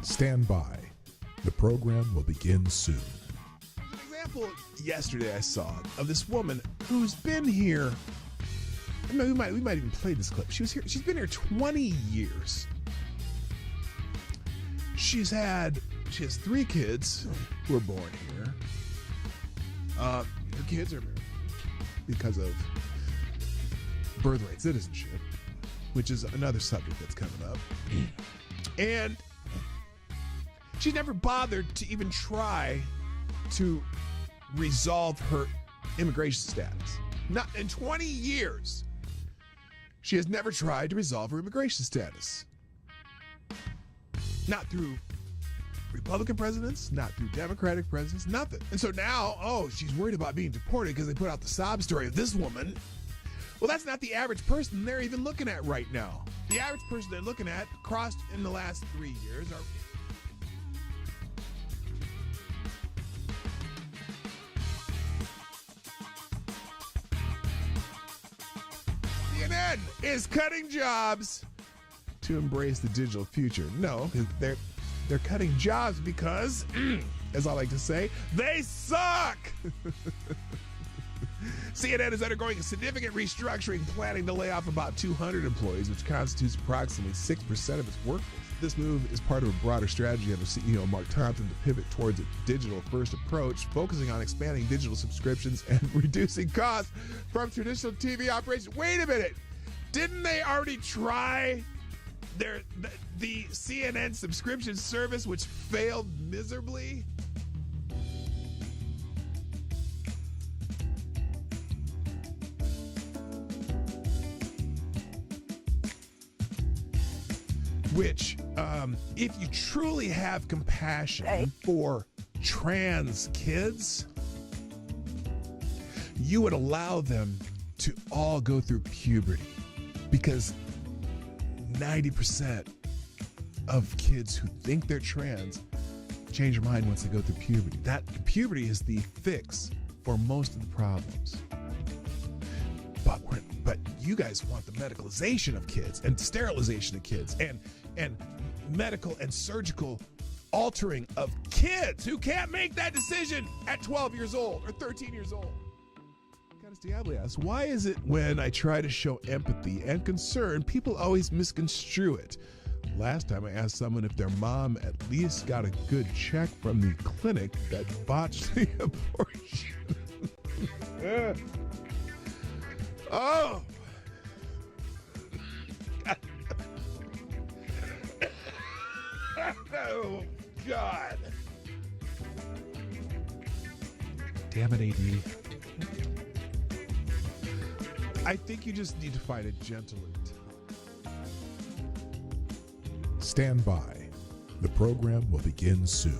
Stand by. The program will begin soon. An example yesterday I saw of this woman who's been here. We might even play this clip. She's been here 20 years. She has 3 kids who were born here. Her kids are because of birthright citizenship, which is another subject that's coming up. And she's never bothered to even try to resolve her immigration status. Not in 20 years. She has never tried to resolve her immigration status. Not through Republican presidents, not through Democratic presidents, nothing. And so now, she's worried about being deported because they put out the sob story of this woman. Well, that's not the average person they're even looking at right now. The average person they're looking at crossed in the last 3 years are... CNN is cutting jobs to embrace the digital future. No, they're cutting jobs because, as I like to say, they suck. CNN is undergoing a significant restructuring, planning to lay off about 200 employees, which constitutes approximately 6% of its workforce. This move is part of a broader strategy under CEO Mark Thompson to pivot towards a digital-first approach, focusing on expanding digital subscriptions and reducing costs from traditional TV operations. Wait a minute! Didn't they already try the CNN subscription service, which failed miserably? Which, if you truly have compassion for trans kids, you would allow them to all go through puberty, because 90% of kids who think they're trans change their mind once they go through puberty. That puberty is the fix for most of the problems. But you guys want the medicalization of kids and sterilization of kids and medical and surgical altering of kids who can't make that decision at 12 years old or 13 years old. Canis Diablo asks, why is it when I try to show empathy and concern, people always misconstrue it? Last time I asked someone if their mom at least got a good check from the clinic that botched the abortion. Oh! Oh, God. Damn it, AD. I think you just need to find a gentleman. Stand by. The program will begin soon.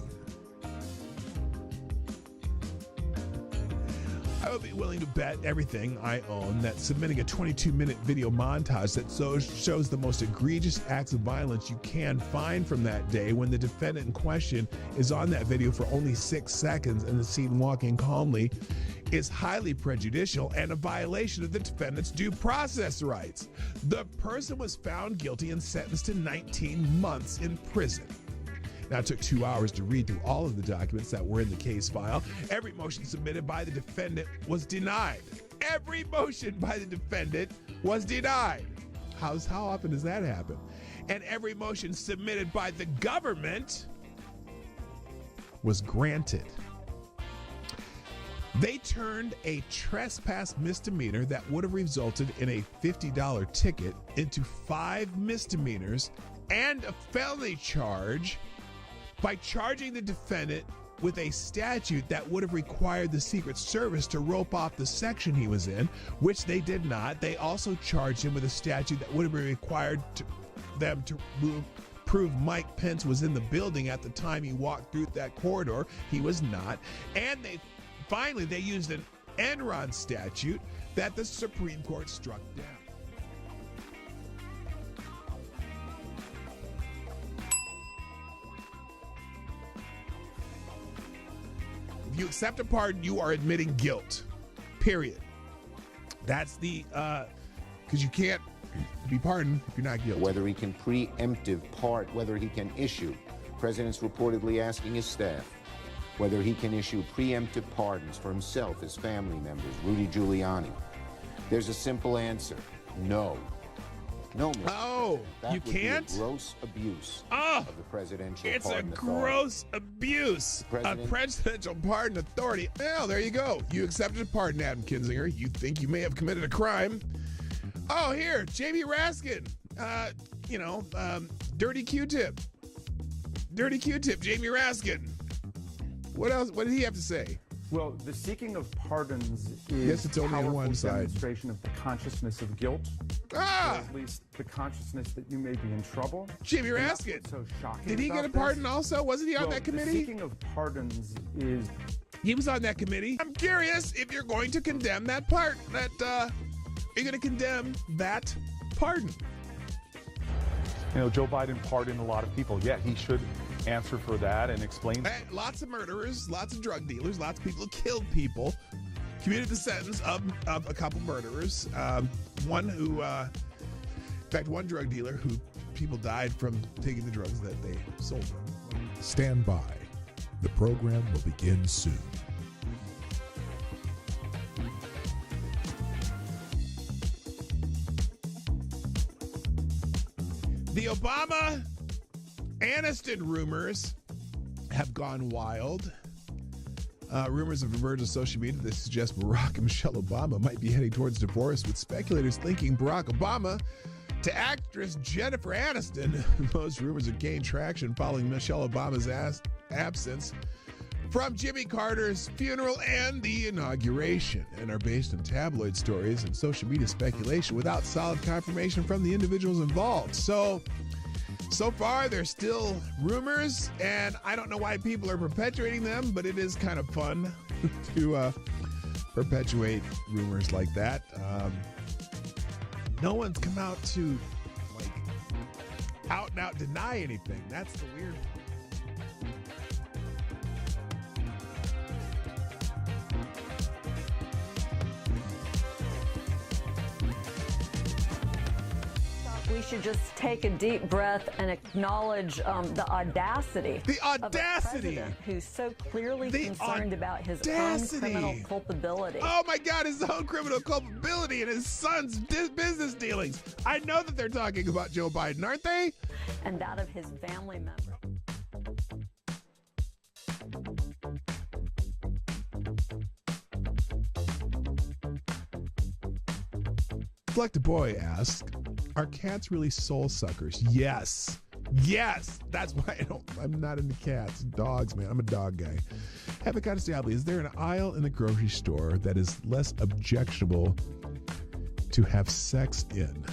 I would be willing to bet everything I own that submitting a 22-minute video montage that shows the most egregious acts of violence you can find from that day, when the defendant in question is on that video for only 6 seconds and the scene walking calmly, is highly prejudicial and a violation of the defendant's due process rights. The person was found guilty and sentenced to 19 months in prison. Now, it took 2 hours to read through all of the documents that were in the case file. Every motion submitted by the defendant was denied. Every motion by the defendant was denied. How often does that happen? And every motion submitted by the government was granted. They turned a trespass misdemeanor that would have resulted in a $50 ticket into 5 misdemeanors and a felony charge by charging the defendant with a statute that would have required the Secret Service to rope off the section he was in, which they did not. They also charged him with a statute that would have required them to prove Mike Pence was in the building at the time he walked through that corridor. He was not. And they used an Enron statute that the Supreme Court struck down. If you accept a pardon, you are admitting guilt. Period. That's the, because you can't be pardoned if you're not guilty. Whether he can preemptive part, whether he can issue President's reportedly asking his staff whether he can issue preemptive pardons for himself, his family members, Rudy Giuliani. There's a simple answer: no. No, Mr. Oh, that you would can't? Be a gross abuse Oh, of the presidential it's a pardon authority. gross abuse of presidential pardon authority. Well, there you go. You accepted a pardon, Adam Kinzinger. You think you may have committed a crime. Oh, here, Jamie Raskin. Dirty Q-tip. Dirty Q-tip, Jamie Raskin. What else? What did he have to say? Well, the seeking of pardons is Yes, it's only on powerful one side. demonstration of the consciousness of guilt, or at least the consciousness that you may be in trouble. Jimmy And that's Raskin. what's so shocking Did he about get a pardon this. also? Wasn't he on Well, that committee? The seeking of pardons is... He was on that committee. I'm curious if you're going to condemn that part. You're going to condemn that pardon. You know, Joe Biden pardoned a lot of people. Yeah, he should answer for that and explain. Lots of murderers, lots of drug dealers, lots of people who killed people, commuted the sentence of a couple murderers. One drug dealer who people died from taking the drugs that they sold them. Stand by. The program will begin soon. The Obama Aniston rumors have gone wild. Rumors have emerged on social media that suggest Barack and Michelle Obama might be heading towards divorce, with speculators linking Barack Obama to actress Jennifer Aniston. Those rumors have gained traction following Michelle Obama's absence from Jimmy Carter's funeral and the inauguration, and are based on tabloid stories and social media speculation without solid confirmation from the individuals involved. So far, they're still rumors, and I don't know why people are perpetuating them, but it is kind of fun to perpetuate rumors like that. No one's come out to out and out deny anything. That's the weird. We should just take a deep breath and acknowledge the audacity. The audacity! Of a president who's so clearly concerned about his own criminal culpability. Oh my God, his own criminal culpability and his son's business dealings. I know that they're talking about Joe Biden, aren't they? And that of his family member. Select a Boy asks, are cats really soul suckers? Yes. Yes. That's why I'm not into cats. Dogs, man. I'm a dog guy. Have a kind of Stably. Is there an aisle in the grocery store that is less objectionable to have sex in?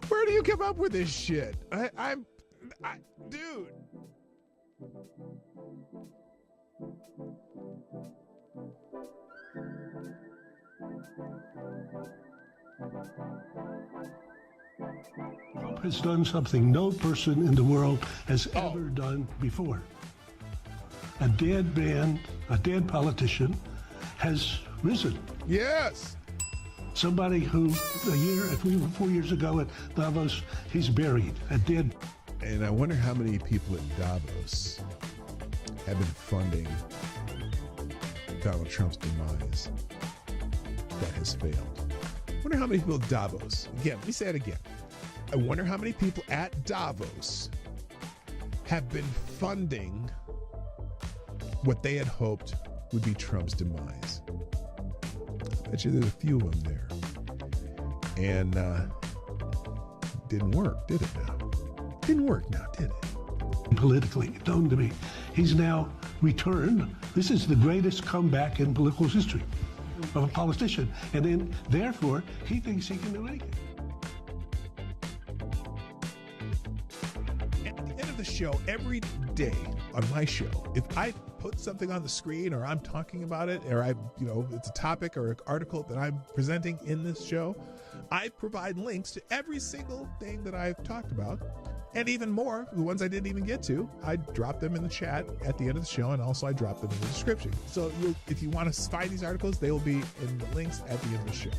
Where do you come up with this shit? Dude. Trump has done something no person in the world has ever done before. A dead man, a dead politician has risen. Yes. Somebody who if we were 4 years ago at Davos, he's buried, a dead. And I wonder how many people at Davos have been funding Donald Trump's demise that has failed. I wonder how many people at Davos, again, let me say it again. I wonder how many people at Davos have been funding what they had hoped would be Trump's demise. I bet you there's a few of them there. And didn't work, did it now? Didn't work now, did it? Politically, known to me. He's now returned. This is the greatest comeback in political history of a politician. And then, therefore, he thinks he can do anything. At the end of the show, every day on my show, if I put something on the screen or I'm talking about it, or it's a topic or an article that I'm presenting in this show, I provide links to every single thing that I've talked about. And even more, the ones I didn't even get to, I drop them in the chat at the end of the show, and also I drop them in the description. So if you want to find these articles, they will be in the links at the end of the show.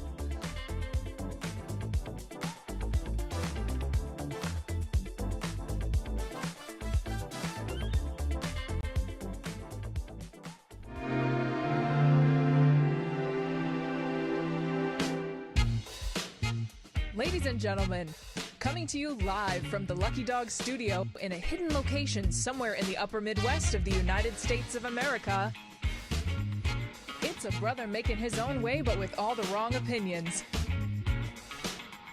Ladies and gentlemen, coming to you live from the Lucky Dog studio in a hidden location somewhere in the upper Midwest of the United States of America, it's a brother making his own way but with all the wrong opinions.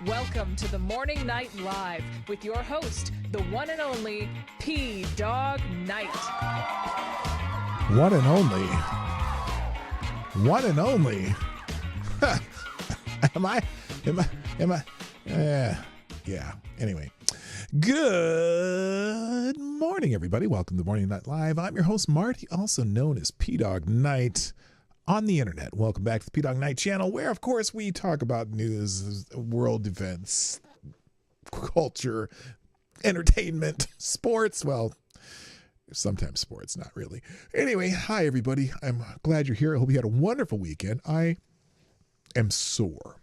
Welcome to the Morning Night Live with your host, the one and only Dawg Knight. One and only. One and only. Am I? Yeah. Anyway. Good morning, everybody. Welcome to Morning Night Live. I'm your host, Marty, also known as Dawg Knight on the internet. Welcome back to the Dawg Knight Channel, where, of course, we talk about news, world events, culture, entertainment, sports. Well, sometimes sports, not really. Anyway, hi, everybody. I'm glad you're here. I hope you had a wonderful weekend. I am sore.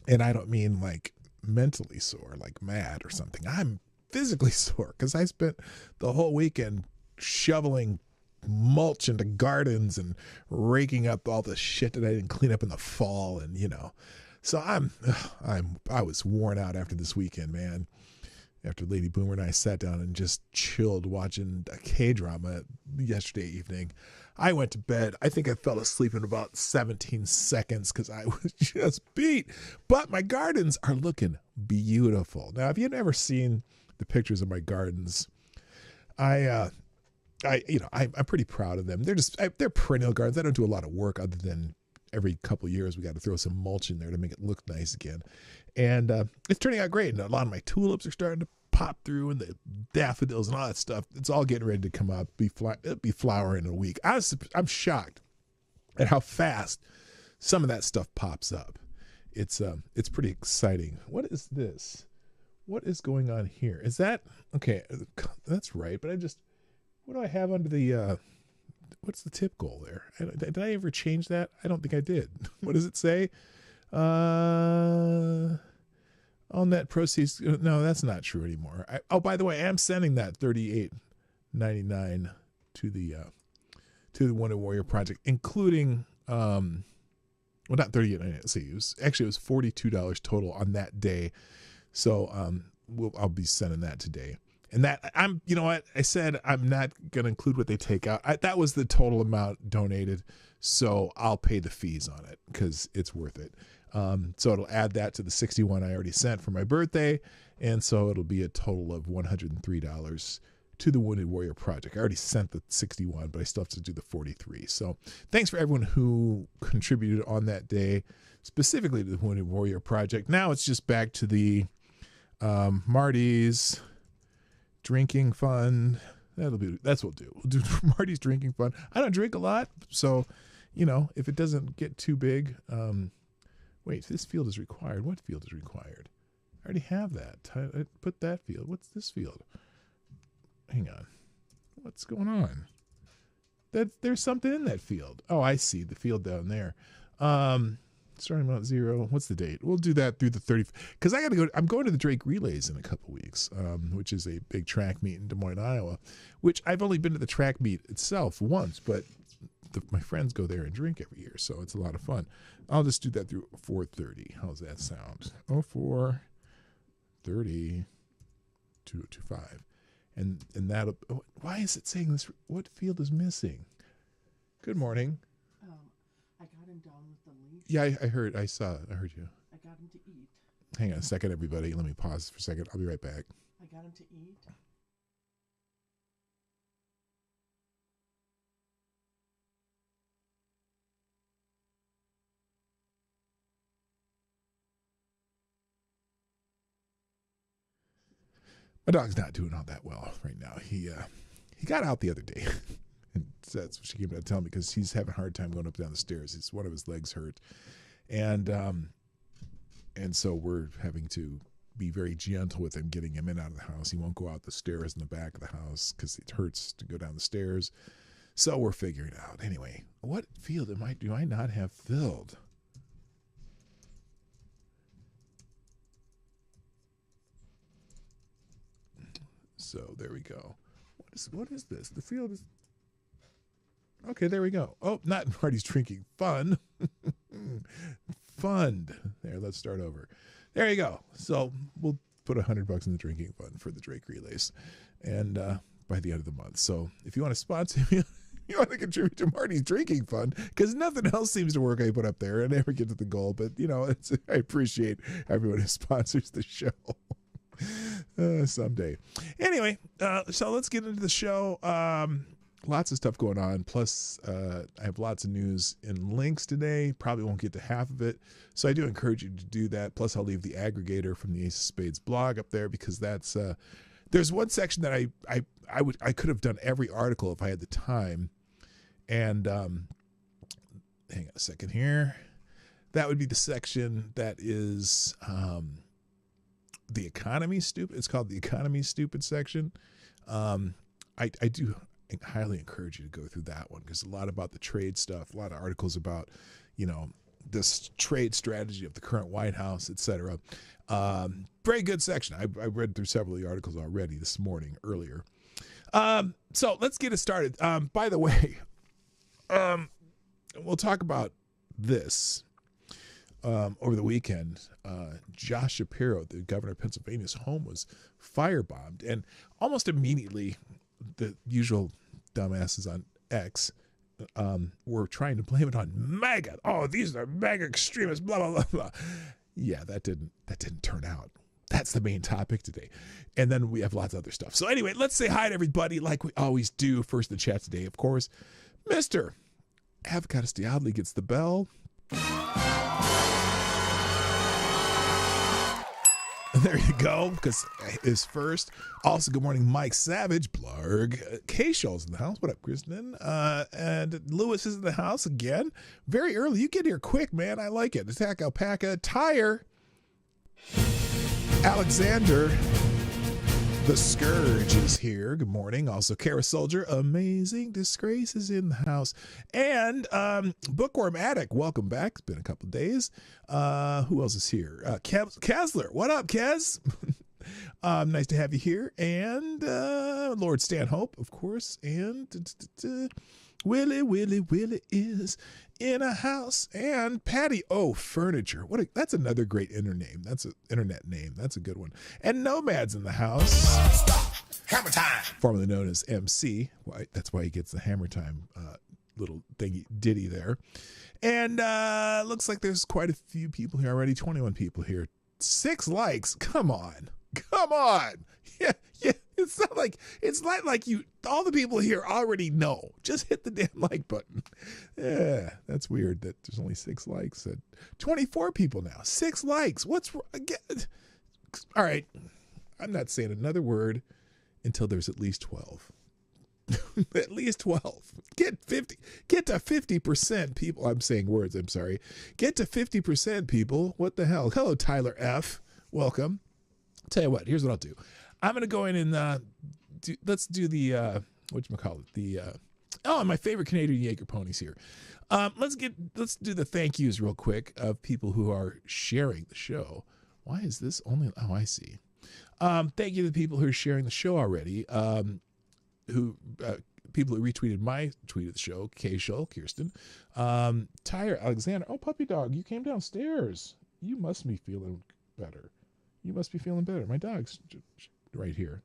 And I don't mean like mentally sore, like mad or something. I'm physically sore because I spent the whole weekend shoveling mulch into gardens and raking up all the shit that I didn't clean up in the fall. And, so I was worn out after this weekend, man. After Lady Boomer and I sat down and just chilled watching a K-drama yesterday evening. I went to bed. I think I fell asleep in about 17 seconds because I was just beat. But my gardens are looking beautiful. Now, if you've never seen the pictures of my gardens, I'm pretty proud of them. They're perennial gardens. I don't do a lot of work other than every couple of years we got to throw some mulch in there to make it look nice again. And it's turning out great. And a lot of my tulips are starting to pop through, and the daffodils and all that stuff. It's all getting ready to come up. It'll be flowering in a week. I'm shocked at how fast some of that stuff pops up. It's pretty exciting. What is this? What is going on here? Is that okay? That's right. But what do I have under the? What's the tip goal there? Did I ever change that? I don't think I did. What does it say? All net proceeds. No, that's not true anymore. By the way, I am sending that $38.99 to the Wonder Warrior Project, including well, not $38.99. Let's see, it was $42 total on that day. So I'll be sending that today. And that you know what? I said I'm not going to include what they take out. That was the total amount donated. So I'll pay the fees on it because it's worth it. So it'll add that to the 61 I already sent for my birthday. And so it'll be a total of $103 to the Wounded Warrior Project. I already sent the 61, but I still have to do the 43. So thanks for everyone who contributed on that day, specifically to the Wounded Warrior Project. Now it's just back to the Marty's Drinking Fund. That's what we'll do. We'll do Marty's Drinking Fund. I don't drink a lot, so if it doesn't get too big. Wait, this field is required. What field is required? I already have that. I put that field. What's this field? Hang on. What's going on? There's something in that field. Oh, I see the field down there. Starting about 0. What's the date? We'll do that through the 30th. Because I'm going to the Drake Relays in a couple weeks, which is a big track meet in Des Moines, Iowa, which I've only been to the track meet itself once, but my friends go there and drink every year, so it's a lot of fun. I'll just do that through 4:30. How's that sound? 4:30 to 5. And that'll... why is it saying this? What field is missing? Good morning. I got him down with the leaf. Yeah, I heard you. I got him to eat. Hang on a second, everybody. Let me pause for a second. I'll be right back. I got him to eat. My dog's not doing all that well right now. He got out the other day. And that's what she came to tell me, because he's having a hard time going up and down the stairs. One of his legs hurt. And so we're having to be very gentle with him, getting him in and out of the house. He won't go out the stairs in the back of the house because it hurts to go down the stairs. So we're figuring it out. Anyway, what field do I not have filled? So there we go. What is this? The field is... Okay, there we go. Oh, not Marty's Drinking Fund. Fund. There, let's start over. there you go. So we'll put $100 in the drinking fund for the Drake relays, and by the end of the month. So if you want to sponsor me, you want to contribute to Marty's drinking fund, because nothing else seems to work I put up there. I never get to the goal, but I appreciate everyone who sponsors the show. Someday. Anyway, so let's get into the show. Lots of stuff going on. Plus, I have lots of news and links today. Probably won't get to half of it. So I do encourage you to do that. Plus, I'll leave the aggregator from the Ace of Spades blog up there, because that's there's one section that I could have done every article if I had the time. And hang on a second here. That would be the section that is the economy stupid. It's called the economy stupid section. I do highly encourage you to go through that one, because a lot about the trade stuff, a lot of articles about, this trade strategy of the current White House, etc. Very good section. I read through several of the articles already this morning earlier. So let's get it started. By the way, we'll talk about this. Over the weekend, Josh Shapiro, the governor of Pennsylvania's home, was firebombed, and almost immediately the usual dumbasses on X were trying to blame it on MAGA. Oh, these are MAGA extremists, blah, blah, blah, blah. Yeah, that didn't turn out. That's the main topic today. And then we have lots of other stuff. So anyway, let's say hi to everybody like we always do. First in the chat today, of course, Mr. Avocados Diabli gets the bell. There you go, because is first. Also, good morning, Mike Savage, Blarg. K-Show's in the house. What up, Kristen? And Lewis is in the house again. Very early. You get here quick, man. I like it. Attack Alpaca. Tire. Alexander. The Scourge is here. Good morning. Also, Kara Soldier. Amazing Disgrace is in the house. And Bookworm Attic, welcome back. It's been a couple of days. Who else is here? Kazler. What up, Kaz? Nice to have you here. And Lord Stanhope, of course. And Willie is in a house. And Patty O Furniture. That's another great internet name. That's a good one. And Nomad's in the house. Stop. Hammer time. Formerly known as MC. That's why he gets the Hammer Time little thingy ditty there. And looks like there's quite a few people here already. 21 people here. 6 likes. Come on. Yeah. It's not like you. All the people here already know. Just hit the damn like button. Yeah, that's weird that there's only 6 likes. 24 people now. 6 likes. What's wrong? All right. I'm not saying another word until there's at least 12. At least 12. Get to 50% people. I'm saying words. I'm sorry. Get to 50% people. What the hell? Hello, Tyler F. Welcome. I'll tell you what. Here's what I'll do. I'm going to go in and let's do the, my favorite Canadian Jaeger ponies here. Let's do the thank yous real quick of people who are sharing the show. Why is this only, I see. Thank you to the people who are sharing the show already. People who retweeted my tweet of the show, K-Show, Kirsten. Tyre, Alexander. Oh, Puppy Dog, you came downstairs. You must be feeling better. My dog's right here.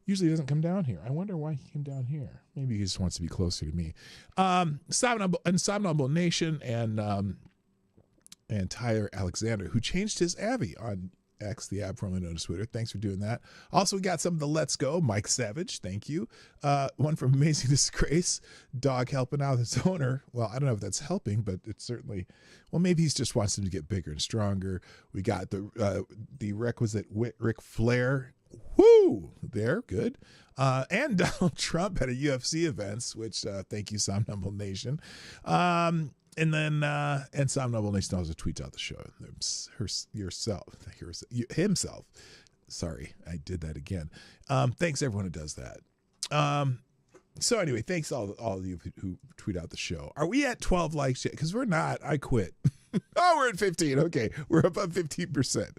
Usually doesn't come down here. I wonder why he came down here. Maybe he just wants to be closer to me. Somnambul Nation and Tyler Alexander, who changed his Avi on X, the app formerly known as Twitter. Thanks for doing that. Also, we got some of the Let's Go. Mike Savage, thank you. One from Amazing Disgrace. Dog helping out its owner. Well, I don't know if that's helping, but it's certainly, well, maybe he just wants him to get bigger and stronger. We got the requisite Ric Flair. Woo! There, good. And Donald Trump at a UFC events, which thank you, Somnambul Nation. And then Somnambul Nation also tweets out the show. Himself. Sorry, I did that again. Thanks everyone who does that. So anyway, thanks all of you who tweet out the show. Are we at 12 likes yet? Because we're not. I quit. Oh, we're at 15. Okay, we're above 15%.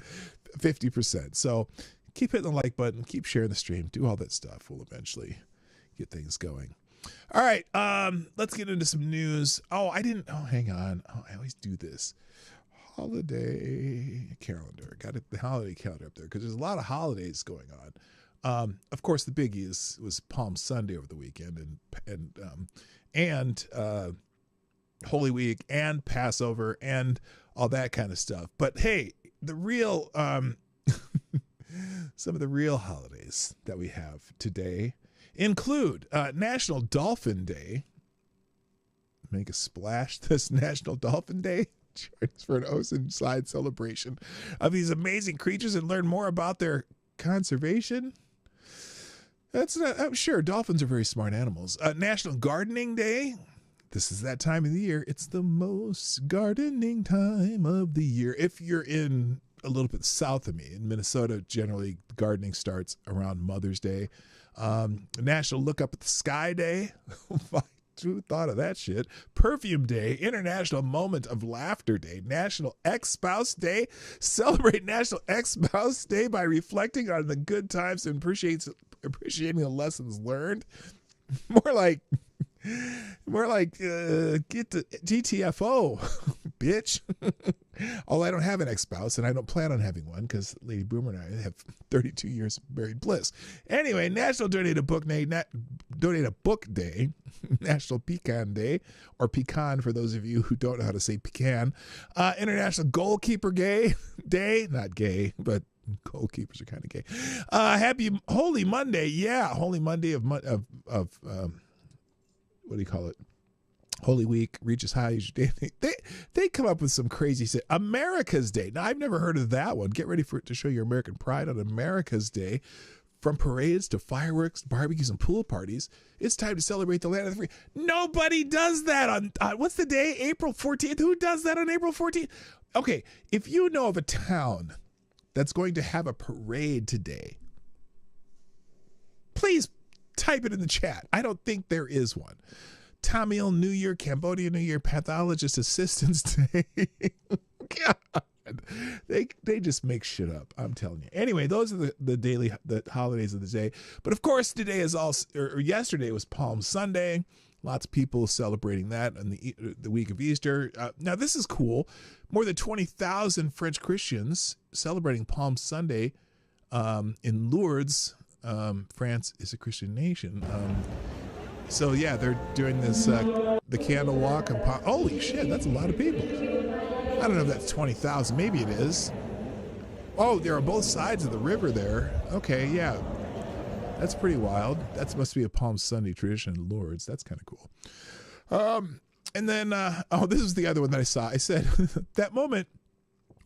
50%. So keep hitting the like button. Keep sharing the stream. Do all that stuff. We'll eventually get things going. All right, let's get into some news. Hang on. I always do this. holiday calendar. Got the holiday calendar up there because there's a lot of holidays going on. Of course, the biggie was Palm Sunday over the weekend, and Holy Week and Passover and all that kind of stuff. But hey, the real some of the real holidays that we have today include National Dolphin Day. Make a splash this National Dolphin Day. Join us for an oceanside celebration of these amazing creatures and learn more about their conservation. That's not, I'm sure dolphins are very smart animals. National Gardening Day. This is that time of the year. It's the most gardening time of the year. If you're in a little bit south of me, in Minnesota, generally gardening starts around Mother's Day. National Look Up at the Sky Day. Who thought of that shit? Perfume Day, International Moment of Laughter Day, National Ex-Spouse Day. Celebrate National Ex-Spouse Day by reflecting on the good times and appreciating the lessons learned. More like get to GTFO, bitch. Although I don't have an ex-spouse and I don't plan on having one because Lady Boomer and I have 32 years of married bliss. Anyway, National Donate a Book Day, National Pecan Day, or pecan for those of you who don't know how to say pecan. International Goalkeeper Day, not gay, but goalkeepers are kind of gay. Happy Holy Monday, yeah, Holy Monday of what do you call it? Holy Week, reach as high as your day. They come up with some crazy shit. America's Day. Now, I've never heard of that one. Get ready for it to show your American pride on America's Day. From parades to fireworks, barbecues, and pool parties, it's time to celebrate the land of the free. Nobody does that on what's the day? April 14th? Who does that on April 14th? Okay, if you know of a town that's going to have a parade today, please type it in the chat. I don't think there is one. Tamil New Year, Cambodia New Year, Pathologist Assistance Day. God, they just make shit up. I'm telling you. Anyway, those are the holidays of the day. But of course, today is yesterday was Palm Sunday. Lots of people celebrating that on the week of Easter. Now this is cool. More than 20,000 French Christians celebrating Palm Sunday in Lourdes. France is a Christian nation. So yeah, they're doing this, the candle walk. And holy shit, that's a lot of people. I don't know if that's 20,000. Maybe it is. Oh, they're on both sides of the river there. Okay, yeah. That's pretty wild. That must be a Palm Sunday tradition in Lourdes. That's kind of cool. And then, this is the other one that I saw. I said, that moment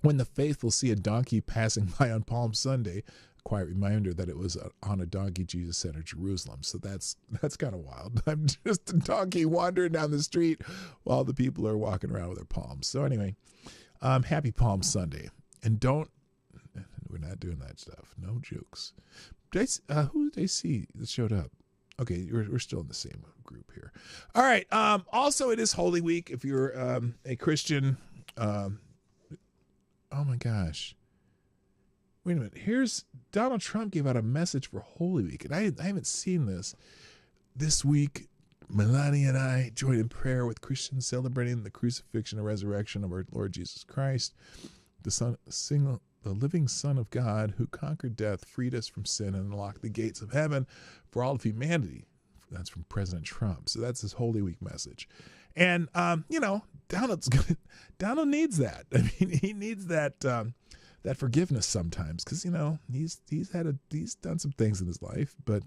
when the faithful see a donkey passing by on Palm Sunday, quiet reminder that it was on a donkey Jesus entered Jerusalem. So that's kind of wild. I'm just a donkey wandering down the street while the people are walking around with their palms. So anyway, happy Palm Sunday. And we're not doing that stuff. No jokes. Who did I see that showed up? Okay, we're still in the same group here. All right. Also, it is Holy Week. If you're a Christian, oh my gosh. Wait a minute. Here's Donald Trump gave out a message for Holy Week, and I haven't seen this. This week, Melania and I joined in prayer with Christians celebrating the crucifixion and resurrection of our Lord Jesus Christ, the living Son of God who conquered death, freed us from sin, and unlocked the gates of heaven for all of humanity. That's from President Trump. So that's his Holy Week message. And, Donald needs that. I mean, he needs that forgiveness sometimes, because he's done some things in his life, but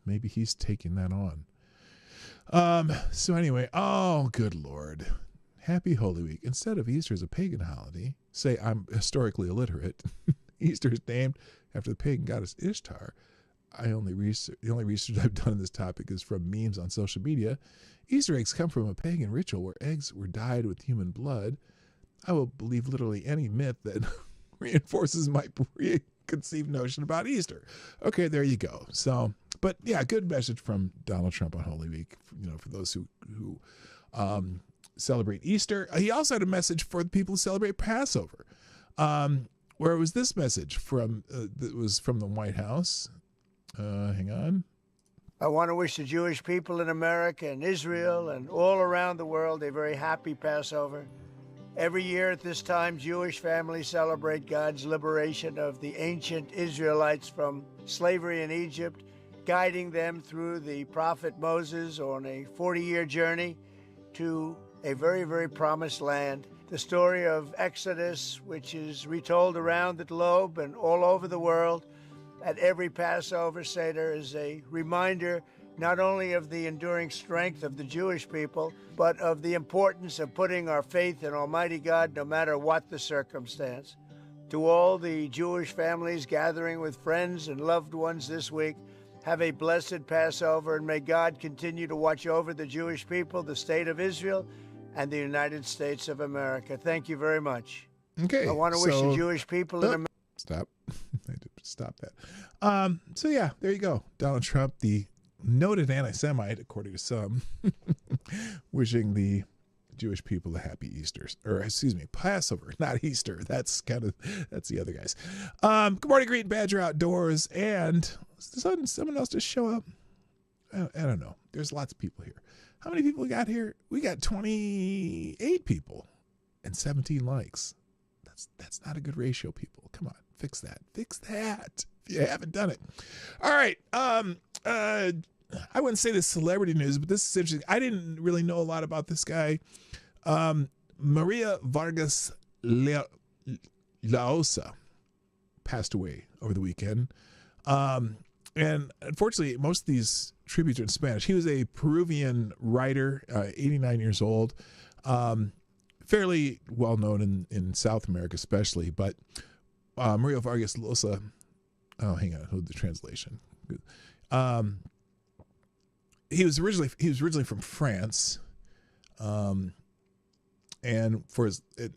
maybe he's taking that on. So anyway, oh good Lord, happy Holy Week. Instead of Easter as a pagan holiday, say I'm historically illiterate. Easter is named after the pagan goddess Ishtar. The only research I've done on this topic is from memes on social media. Easter eggs come from a pagan ritual where eggs were dyed with human blood. I will believe literally any myth that reinforces my preconceived notion about Easter. Okay, there you go. So, but yeah, good message from Donald Trump on Holy Week, for those who celebrate Easter. He also had a message for the people who celebrate Passover, where it was this message that was from the White House. Hang on. I want to wish the Jewish people in America and Israel and all around the world a very happy Passover. Every year at this time, Jewish families celebrate God's liberation of the ancient Israelites from slavery in Egypt, guiding them through the prophet Moses on a 40-year journey to a very, very promised land. The story of Exodus, which is retold around the globe and all over the world at every Passover Seder, is a reminder not only of the enduring strength of the Jewish people, but of the importance of putting our faith in Almighty God no matter what the circumstance. To all the Jewish families gathering with friends and loved ones this week, have a blessed Passover, and may God continue to watch over the Jewish people, the state of Israel, and the United States of America. Thank you very much. Okay. I want to wish the Jewish people in America. Stop. I did stop that. So yeah, there you go. Donald Trump, the noted anti-Semite, according to some, wishing the Jewish people a happy Easter, or excuse me, Passover, not Easter. That's the other guys. Good morning, Green Badger Outdoors, and someone else just show up. I don't know. There's lots of people here. How many people we got here? We got 28 people and 17 likes. That's not a good ratio, people. Come on, fix that. Fix that if you haven't done it. All right. I wouldn't say this celebrity news, but this is interesting. I didn't really know a lot about this guy. Maria Vargas Llosa passed away over the weekend. And unfortunately, most of these tributes are in Spanish. He was a Peruvian writer, 89 years old, fairly well known in South America, especially. But Maria Vargas Llosa, oh, hang on, hold the translation. He was originally from France, and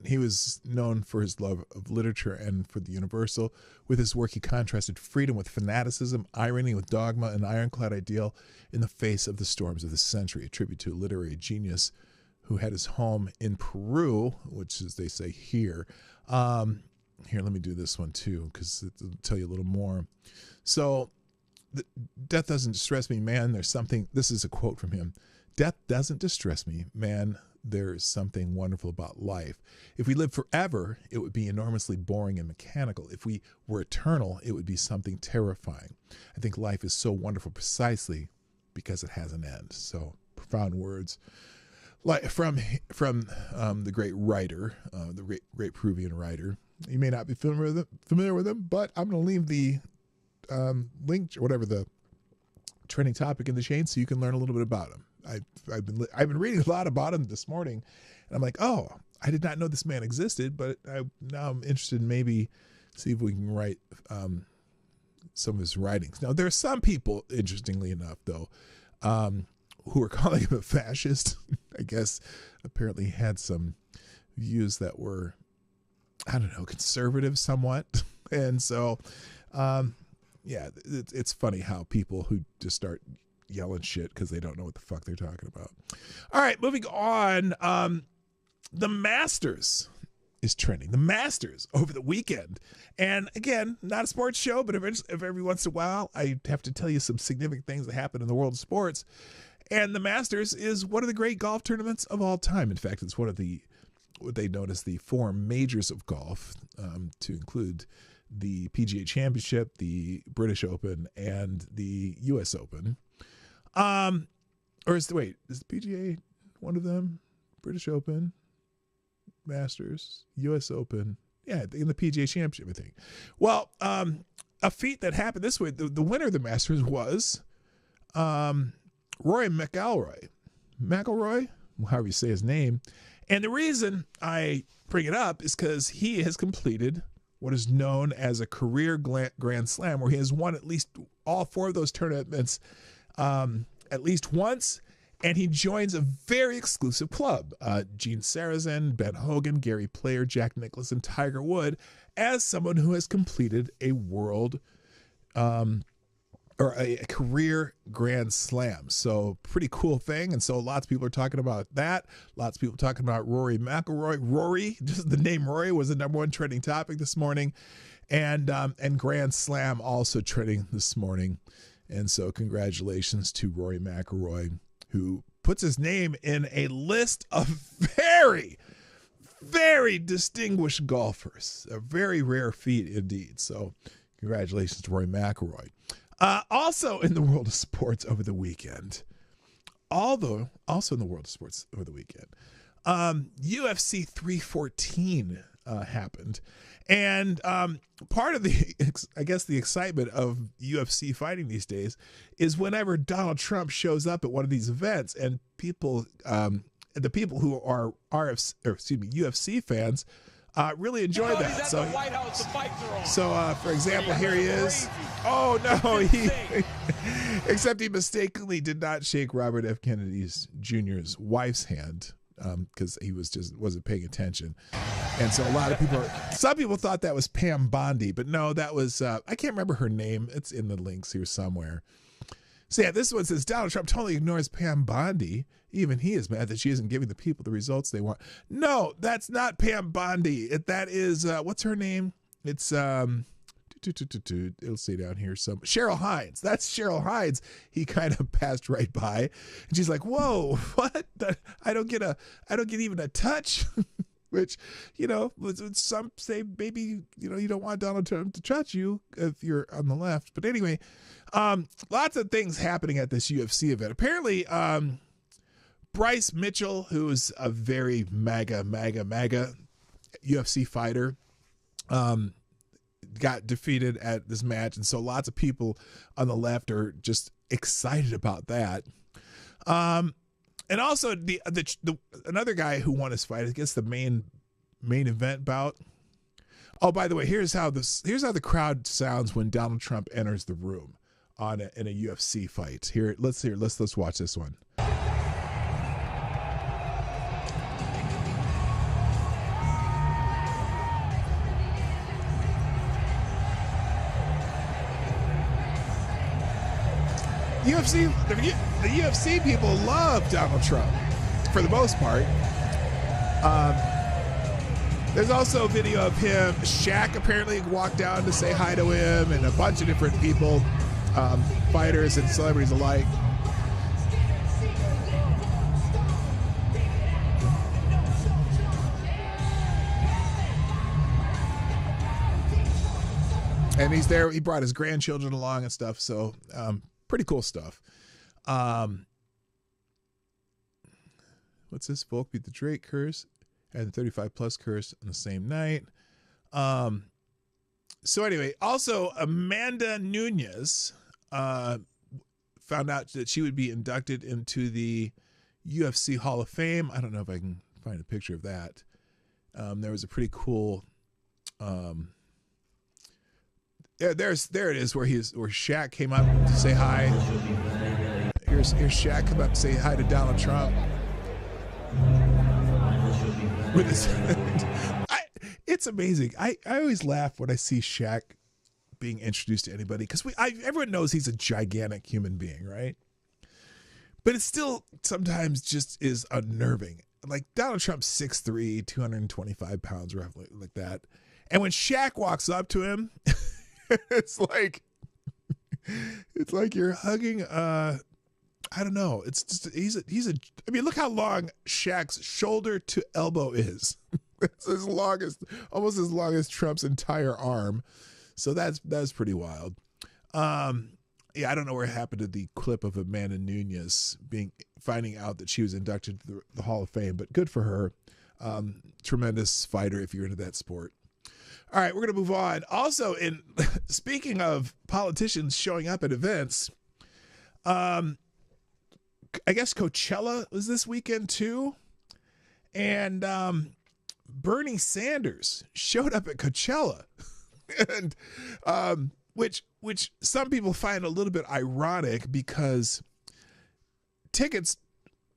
he was known for his love of literature and for the universal. With his work, he contrasted freedom with fanaticism, irony with dogma, an ironclad ideal in the face of the storms of the century. A tribute to a literary genius who had his home in Peru, which is, they say, here. Here, let me do this one too, because it'll tell you a little more. So, death doesn't distress me, man. There's something, this is a quote from him. Death doesn't distress me, man. There is something wonderful about life. If we lived forever, it would be enormously boring and mechanical. If we were eternal, it would be something terrifying. I think life is so wonderful precisely because it has an end. So profound words, like from the great writer, the great Peruvian writer. You may not be familiar with him, but I'm going to leave the link or whatever the trending topic in the chain so you can learn a little bit about him. I've been reading a lot about him this morning, and I'm like, oh, I did not know this man existed, but now I'm interested in maybe see if we can write some of his writings. Now, there are some people, interestingly enough, though, who are calling him a fascist. I guess apparently had some views that were, I don't know, conservative somewhat, and so yeah, it's funny how people who just start yelling shit because they don't know what the fuck they're talking about. All right, moving on. The Masters is trending. The Masters over the weekend. And again, not a sports show, but every once in a while, I have to tell you some significant things that happen in the world of sports. And the Masters is one of the great golf tournaments of all time. In fact, it's one of what they known as the four majors of golf, to include the PGA Championship, the British Open, and the U.S. Open. Or is the PGA one of them? British Open, Masters, U.S. Open. Yeah, in the PGA Championship, I think. Well, a feat that happened this way, the winner of the Masters was Rory McIlroy, however you say his name. And the reason I bring it up is because he has completed what is known as a career Grand Slam, where he has won at least all four of those tournaments at least once, and he joins a very exclusive club. Gene Sarazen, Ben Hogan, Gary Player, Jack Nicklaus, and Tiger Wood, as someone who has completed a world or a career Grand Slam. So pretty cool thing. And so lots of people are talking about that. Lots of people talking about Rory McIlroy. Rory, just the name Rory was the number one trending topic this morning. And Grand Slam also trending this morning. And so congratulations to Rory McIlroy, who puts his name in a list of very, very distinguished golfers. A very rare feat indeed. So congratulations to Rory McIlroy. Also in the world of sports over the weekend, UFC 314 happened. And part of the, I guess, the excitement of UFC fighting these days is whenever Donald Trump shows up at one of these events, and people, the people who are UFC fans, really enjoy that. So, for example, here he is. Oh no, except he mistakenly did not shake Robert F. Kennedy Jr.'s wife's hand because he wasn't paying attention. And so some people thought that was Pam Bondi, but no, that was, I can't remember her name. It's in the links here somewhere. So yeah, this one says Donald Trump totally ignores Pam Bondi. Even he is mad that she isn't giving the people the results they want. No, that's not Pam Bondi. That is, what's her name? It's, it'll say down here some Cheryl Hines. That's Cheryl Hines. He kind of passed right by, and she's like, "Whoa, what? I don't get even a touch." Which, some say maybe, you don't want Donald Trump to touch you if you're on the left. But anyway, lots of things happening at this UFC event. Apparently, Bryce Mitchell, who's a very MAGA UFC fighter, got defeated at this match. And so lots of people on the left are just excited about that. And also the another guy who won his fight, I guess the main event bout. Oh, by the way, here's how the crowd sounds when Donald Trump enters the room in a UFC fight. Let's watch this one. The UFC people love Donald Trump for the most part. There's also a video of him. Shaq apparently walked down to say hi to him, and a bunch of different people, fighters and celebrities alike. And he's there. He brought his grandchildren along and stuff. So, pretty cool stuff. What's this? Volk beat the Drake curse and the 35 plus curse on the same night. So anyway, also Amanda Nunes found out that she would be inducted into the UFC Hall of Fame. I don't know if I can find a picture of that. There was a pretty cool. There it is where Shaq came up to say hi. Here's Shaq come up to say hi to Donald Trump. With his, it's amazing. I always laugh when I see Shaq being introduced to anybody because everyone knows he's a gigantic human being, right? But it still sometimes just is unnerving. Like Donald Trump's 6'3", 225 pounds, roughly like that. And when Shaq walks up to him, it's like you're hugging. I don't know. It's just he's a. I mean, look how long Shaq's shoulder to elbow is. It's almost as long as Trump's entire arm. So that's pretty wild. Yeah, I don't know where it happened to the clip of Amanda Nunes finding out that she was inducted to the Hall of Fame, but good for her. Tremendous fighter if you're into that sport. All right, we're going to move on. Also, speaking of politicians showing up at events, I guess Coachella was this weekend too. And Bernie Sanders showed up at Coachella. And which some people find a little bit ironic because tickets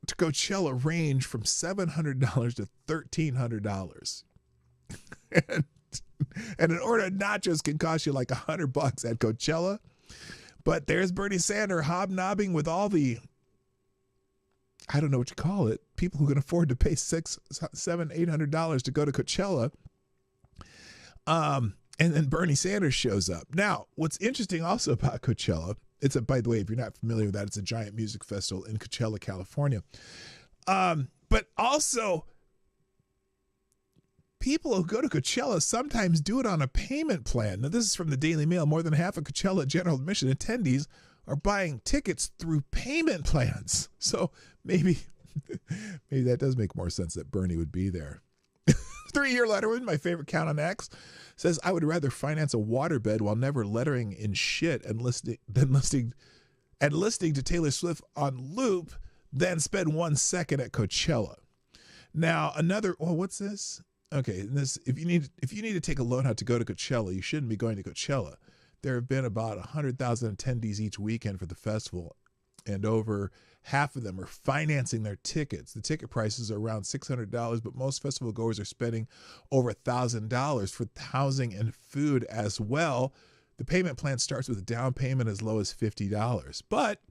to Coachella range from $700 to $1,300. And an order of nachos can cost you like $100 at Coachella. But there's Bernie Sanders hobnobbing with all the, I don't know what you call it, people who can afford to pay $600, $700, $800 to go to Coachella. And then Bernie Sanders shows up. Now, what's interesting also about Coachella By the way, if you're not familiar with that, it's a giant music festival in Coachella, California. But also, people who go to Coachella sometimes do it on a payment plan. Now, this is from the Daily Mail. More than half of Coachella general admission attendees are buying tickets through payment plans. So maybe that does make more sense that Bernie would be there. 3-year letterman, my favorite count on X, says, I would rather finance a waterbed while never lettering in shit and listening to Taylor Swift on loop than spend 1 second at Coachella. Now, what's this? Okay, if you need to take a loan out to go to Coachella, you shouldn't be going to Coachella. There have been about 100,000 attendees each weekend for the festival, and over half of them are financing their tickets. The ticket prices are around $600, but most festival goers are spending over $1,000 for housing and food as well. The payment plan starts with a down payment as low as $50, but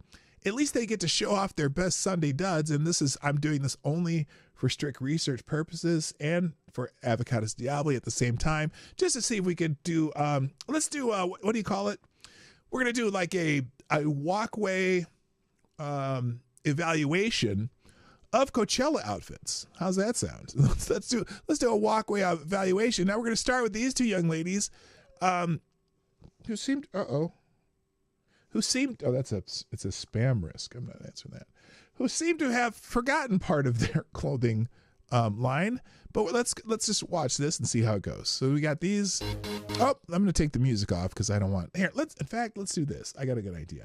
at least they get to show off their best Sunday duds. And I'm doing this only for strict research purposes and for Avocados Diablo at the same time, just to see if we could do, let's do, what do you call it? We're going to do like a walkway evaluation of Coachella outfits. How's that sound? Let's do a walkway evaluation. Now we're going to start with these two young ladies who seemed, it's a spam risk. I'm not answering that. Who seem to have forgotten part of their clothing line. But let's just watch this and see how it goes. So we got these. Oh, I'm going to take the music off because I don't want. Here, let's do this. I got a good idea.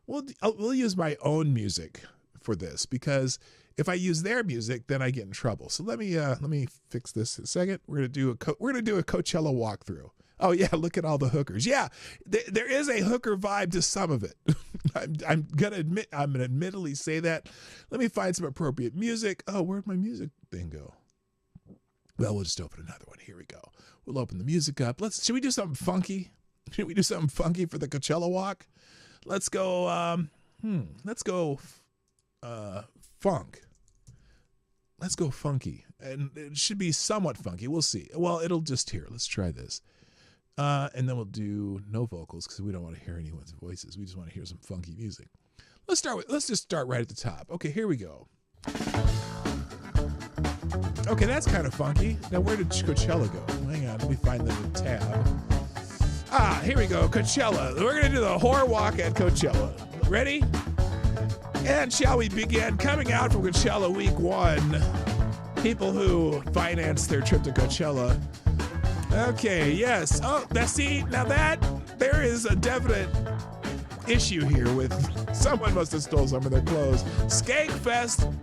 We'll use my own music for this, because if I use their music, then I get in trouble. So let me fix this in a second. We're gonna do a Coachella walkthrough. Oh yeah, look at all the hookers. Yeah, there is a hooker vibe to some of it. I'm gonna admittedly say that. Let me find some appropriate music. Oh, where'd my music thing go? Well, we'll just open another one. Here we go. We'll open the music up. Should we do something funky? Should we do something funky for the Coachella walk? Let's go. Funk. Let's go funky, and it should be somewhat funky. We'll see. Well, let's try this. And then we'll do no vocals because we don't want to hear anyone's voices. We just want to hear some funky music. Let's just start right at the top. Okay, here we go. Okay, that's kind of funky. Now, where did Coachella go? Hang on, let me find the tab. Here we go, Coachella. We're going to do the whore walk at Coachella. Ready? And shall we begin? Coming out from Coachella week 1, people who financed their trip to Coachella. Okay, yes. Oh, there is a definite issue here with someone must have stole some of their clothes. Skankfest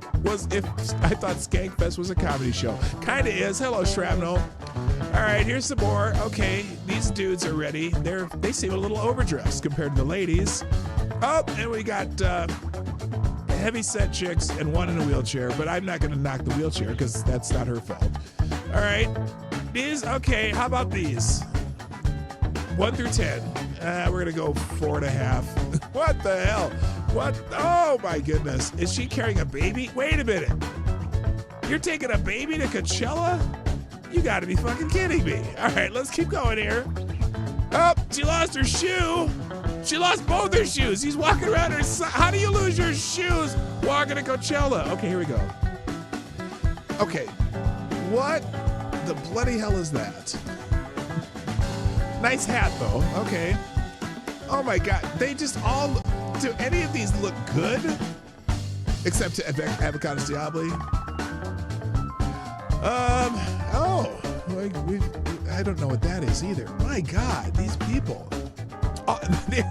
I thought Skankfest was a comedy show. Kind of is. Hello, Shrapnel. All right, here's some more. Okay, these dudes are ready. They seem a little overdressed compared to the ladies. Oh, and we got heavy-set chicks and one in a wheelchair, but I'm not going to knock the wheelchair because that's not her fault. All right, how about these? 1 through 10. We're going to go 4.5. What the hell? What? Oh, my goodness. Is she carrying a baby? Wait a minute. You're taking a baby to Coachella? You got to be fucking kidding me. All right, let's keep going here. Oh, she lost her shoe. She lost both her shoes. He's walking around her side. How do you lose your shoes walking to Coachella? Okay, here we go. Okay, what the bloody hell is that? Nice hat, though. Okay. Oh, my God. Do any of these look good? Except to Avocados Diablo. I don't know what that is either. My God, these people. Oh,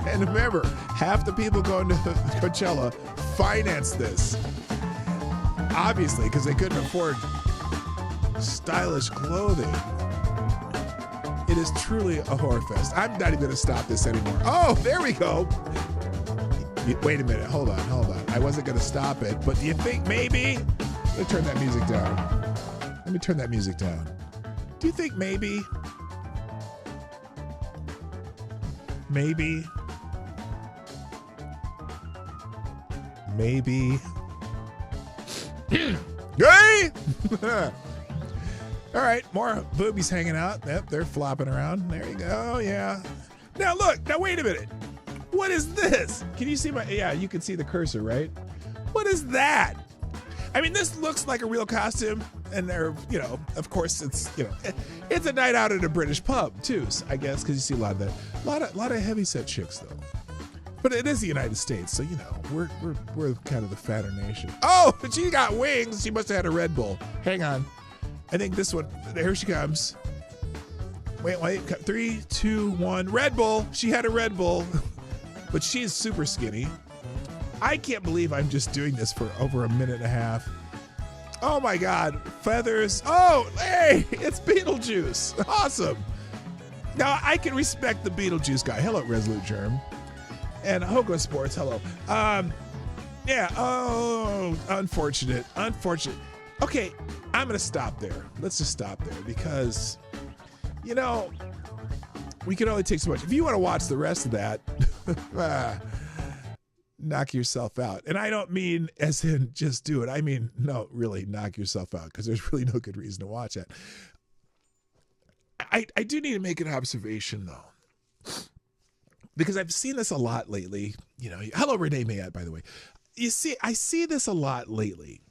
and remember, half the people going to Coachella financed this. Obviously, because they couldn't afford stylish clothing. It is truly a horror fest. I'm not even going to stop this anymore. Oh, there we go. Wait a minute. Hold on. I wasn't going to stop it, but do you think maybe? Let me turn that music down. Do you think maybe? Hey! All right, more boobies hanging out. Yep, they're flopping around. There you go. Yeah. Now look. Now wait a minute. What is this? Can you see my, yeah, you can see the cursor, right? What is that? I mean, this looks like a real costume, and they're, you know, of course it's, you know, it's a night out at a British pub too, I guess, because you see a lot of that. A lot of heavyset chicks though. But it is the United States, so you know, we're kind of the fatter nation. Oh, but she got wings. She must have had a Red Bull. Hang on. I think this one, here she comes. Wait, 3, 2, 1, Red Bull. She had a Red Bull, but she's super skinny. I can't believe I'm just doing this for over a minute and a half. Oh my God, feathers. Oh, hey, it's Beetlejuice. Awesome. Now I can respect the Beetlejuice guy. Hello, Resolute Germ. And Hogo Sports, hello. Yeah, oh, unfortunate. Okay, I'm gonna stop there. Let's just stop there because, you know, we can only take so much. If you want to watch the rest of that, knock yourself out. And I don't mean as in just do it. I mean, no, really knock yourself out because there's really no good reason to watch that. I do need to make an observation though, because I've seen this a lot lately. You know, hello Renee Mayat, by the way. You see, I see this a lot lately.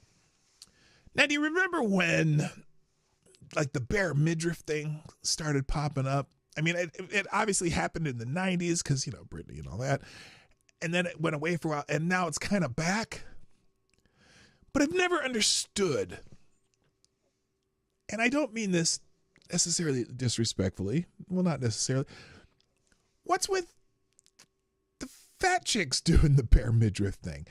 Now, do you remember when like the bare midriff thing started popping up? I mean, it obviously happened in the 90s because, you know, Britney and all that. And then it went away for a while, and now it's kind of back. But I've never understood, and I don't mean this necessarily disrespectfully, well, not necessarily, what's with the fat chicks doing the bare midriff thing?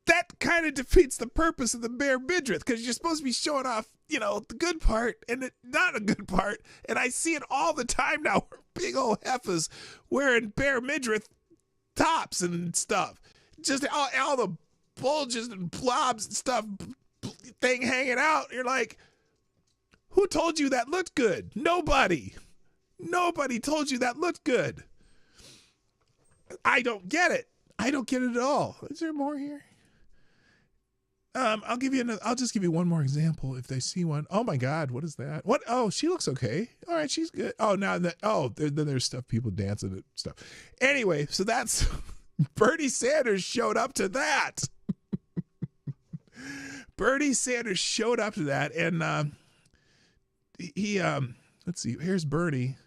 That kind of defeats the purpose of the bare midriff, because you're supposed to be showing off, you know, the good part and not a good part. And I see it all the time now, where big old heifers wearing bare midriff tops and stuff, just all the bulges and blobs and stuff thing hanging out. You're like, who told you that looked good? Nobody told you that looked good. I don't get it. I don't get it at all. Is there more here? I'll just give you one more example if they see one. Oh my God, what is that? What? Oh, she looks okay. All right, she's good. Oh, now that, then there's stuff, people dancing and stuff. Anyway, so that's Bernie Sanders showed up to that. Bernie Sanders showed up to that, and he let's see. Here's Bernie.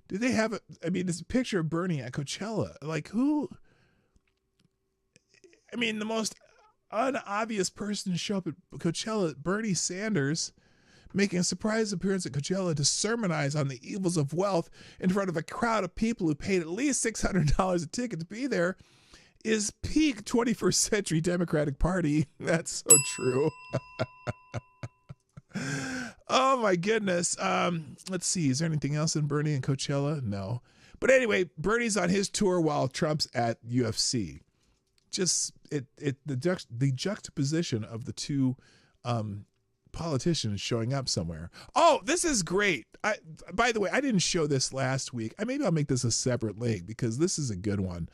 Do they have I mean, it's a picture of Bernie at Coachella. Like who? I mean, the most unobvious person to show up at Coachella, Bernie Sanders, making a surprise appearance at Coachella to sermonize on the evils of wealth in front of a crowd of people who paid at least $600 a ticket to be there, is peak 21st century Democratic Party. That's so true. Oh my goodness. Let's see. Is there anything else in Bernie and Coachella? No. But anyway, Bernie's on his tour while Trump's at UFC. Just the juxtaposition of the two politicians showing up somewhere. Oh, this is great. By the way, I didn't show this last week. Maybe I'll make this a separate link because this is a good one.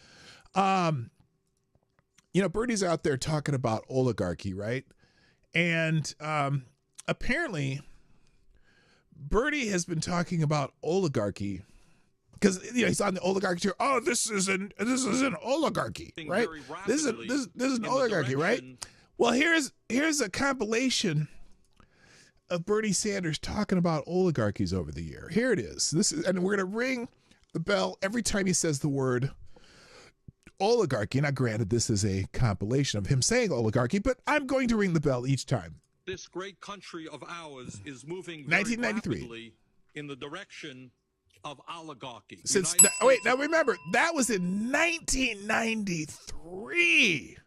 You know, Bernie's out there talking about oligarchy, right? And apparently Bernie has been talking about oligarchy because, you know, he's on the oligarchy tour. Oh, this is an oligarchy, right? This is an oligarchy, right? Well, here's a compilation of Bernie Sanders talking about oligarchies over the year. Here it is. And we're gonna ring the bell every time he says the word oligarchy. Now, granted, this is a compilation of him saying oligarchy, but I'm going to ring the bell each time. This great country of ours is moving 1993 rapidly in the direction of oligarchy. Now remember, that was in 1993.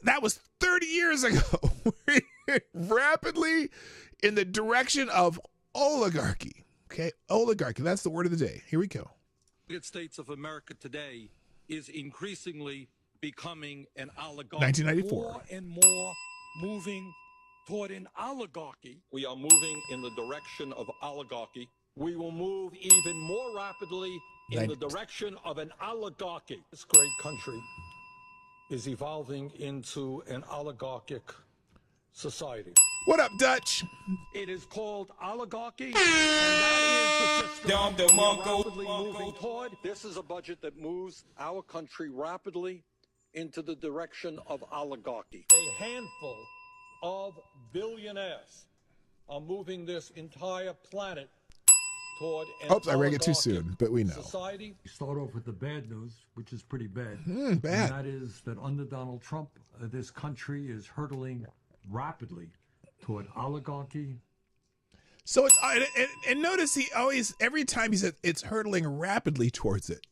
That was 30 years ago. Rapidly in the direction of oligarchy. Okay, oligarchy. That's the word of the day. Here we go. The United States of America today is increasingly becoming an oligarchy. 1994. More and more moving toward an oligarchy. We are moving in the direction of oligarchy. We will move even more rapidly in the direction of an oligarchy. This great country is evolving into an oligarchic society. What up, Dutch? It is called oligarchy, and that is the system we are rapidly moving toward. This is a budget that moves our country rapidly into the direction of oligarchy. A handful of billionaires are moving this entire planet toward an Oops, I read it too soon, but we know. Society. We start off with the bad news, which is pretty bad. Bad. And that is that under Donald Trump, this country is hurtling rapidly toward oligarchy. So it's and notice he always, every time he said it's hurtling rapidly towards it.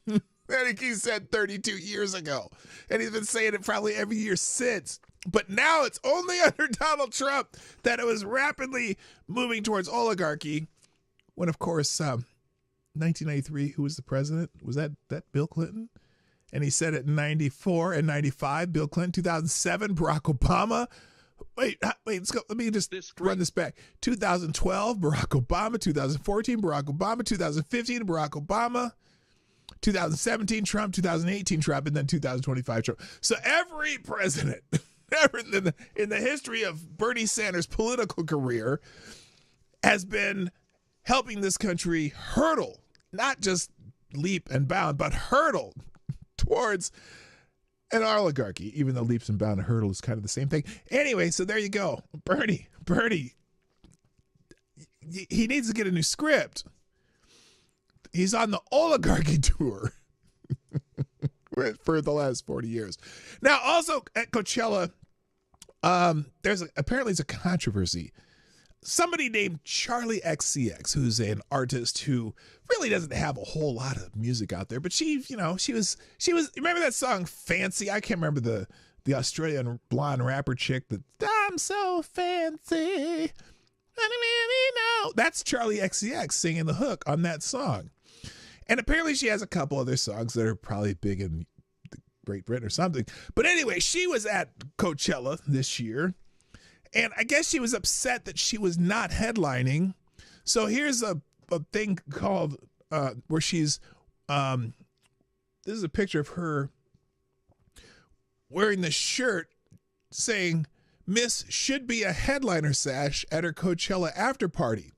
I think he said 32 years ago, and he's been saying it probably every year since. But now it's only under Donald Trump that it was rapidly moving towards oligarchy. When, of course, 1993, who was the president? Was that Bill Clinton? And he said it in 94 and 95, Bill Clinton. 2007, Barack Obama. Wait, let's go. Let me just run this back. 2012, Barack Obama. 2014, Barack Obama. 2015, Barack Obama. 2017, Trump. 2018, Trump. And then 2025, Trump. So every president ever in the history of Bernie Sanders' political career has been helping this country hurdle, not just leap and bound, but hurdle towards an oligarchy, even though leaps and bound and hurdle is kind of the same thing. Anyway, so there you go. Bernie, he needs to get a new script. He's on the oligarchy tour for the last 40 years. Now, also at Coachella, apparently it's a controversy. Somebody named Charlie XCX, who's an artist who really doesn't have a whole lot of music out there, but she was, remember that song Fancy? I can't remember the Australian blonde rapper chick that I'm so fancy. That's Charlie XCX singing the hook on that song. And apparently she has a couple other songs that are probably big in Great Britain or something. But anyway, she was at Coachella this year. And I guess she was upset that she was not headlining. So here's a thing called where she's, this is a picture of her wearing the shirt saying, Miss should be a headliner sash at her Coachella after party.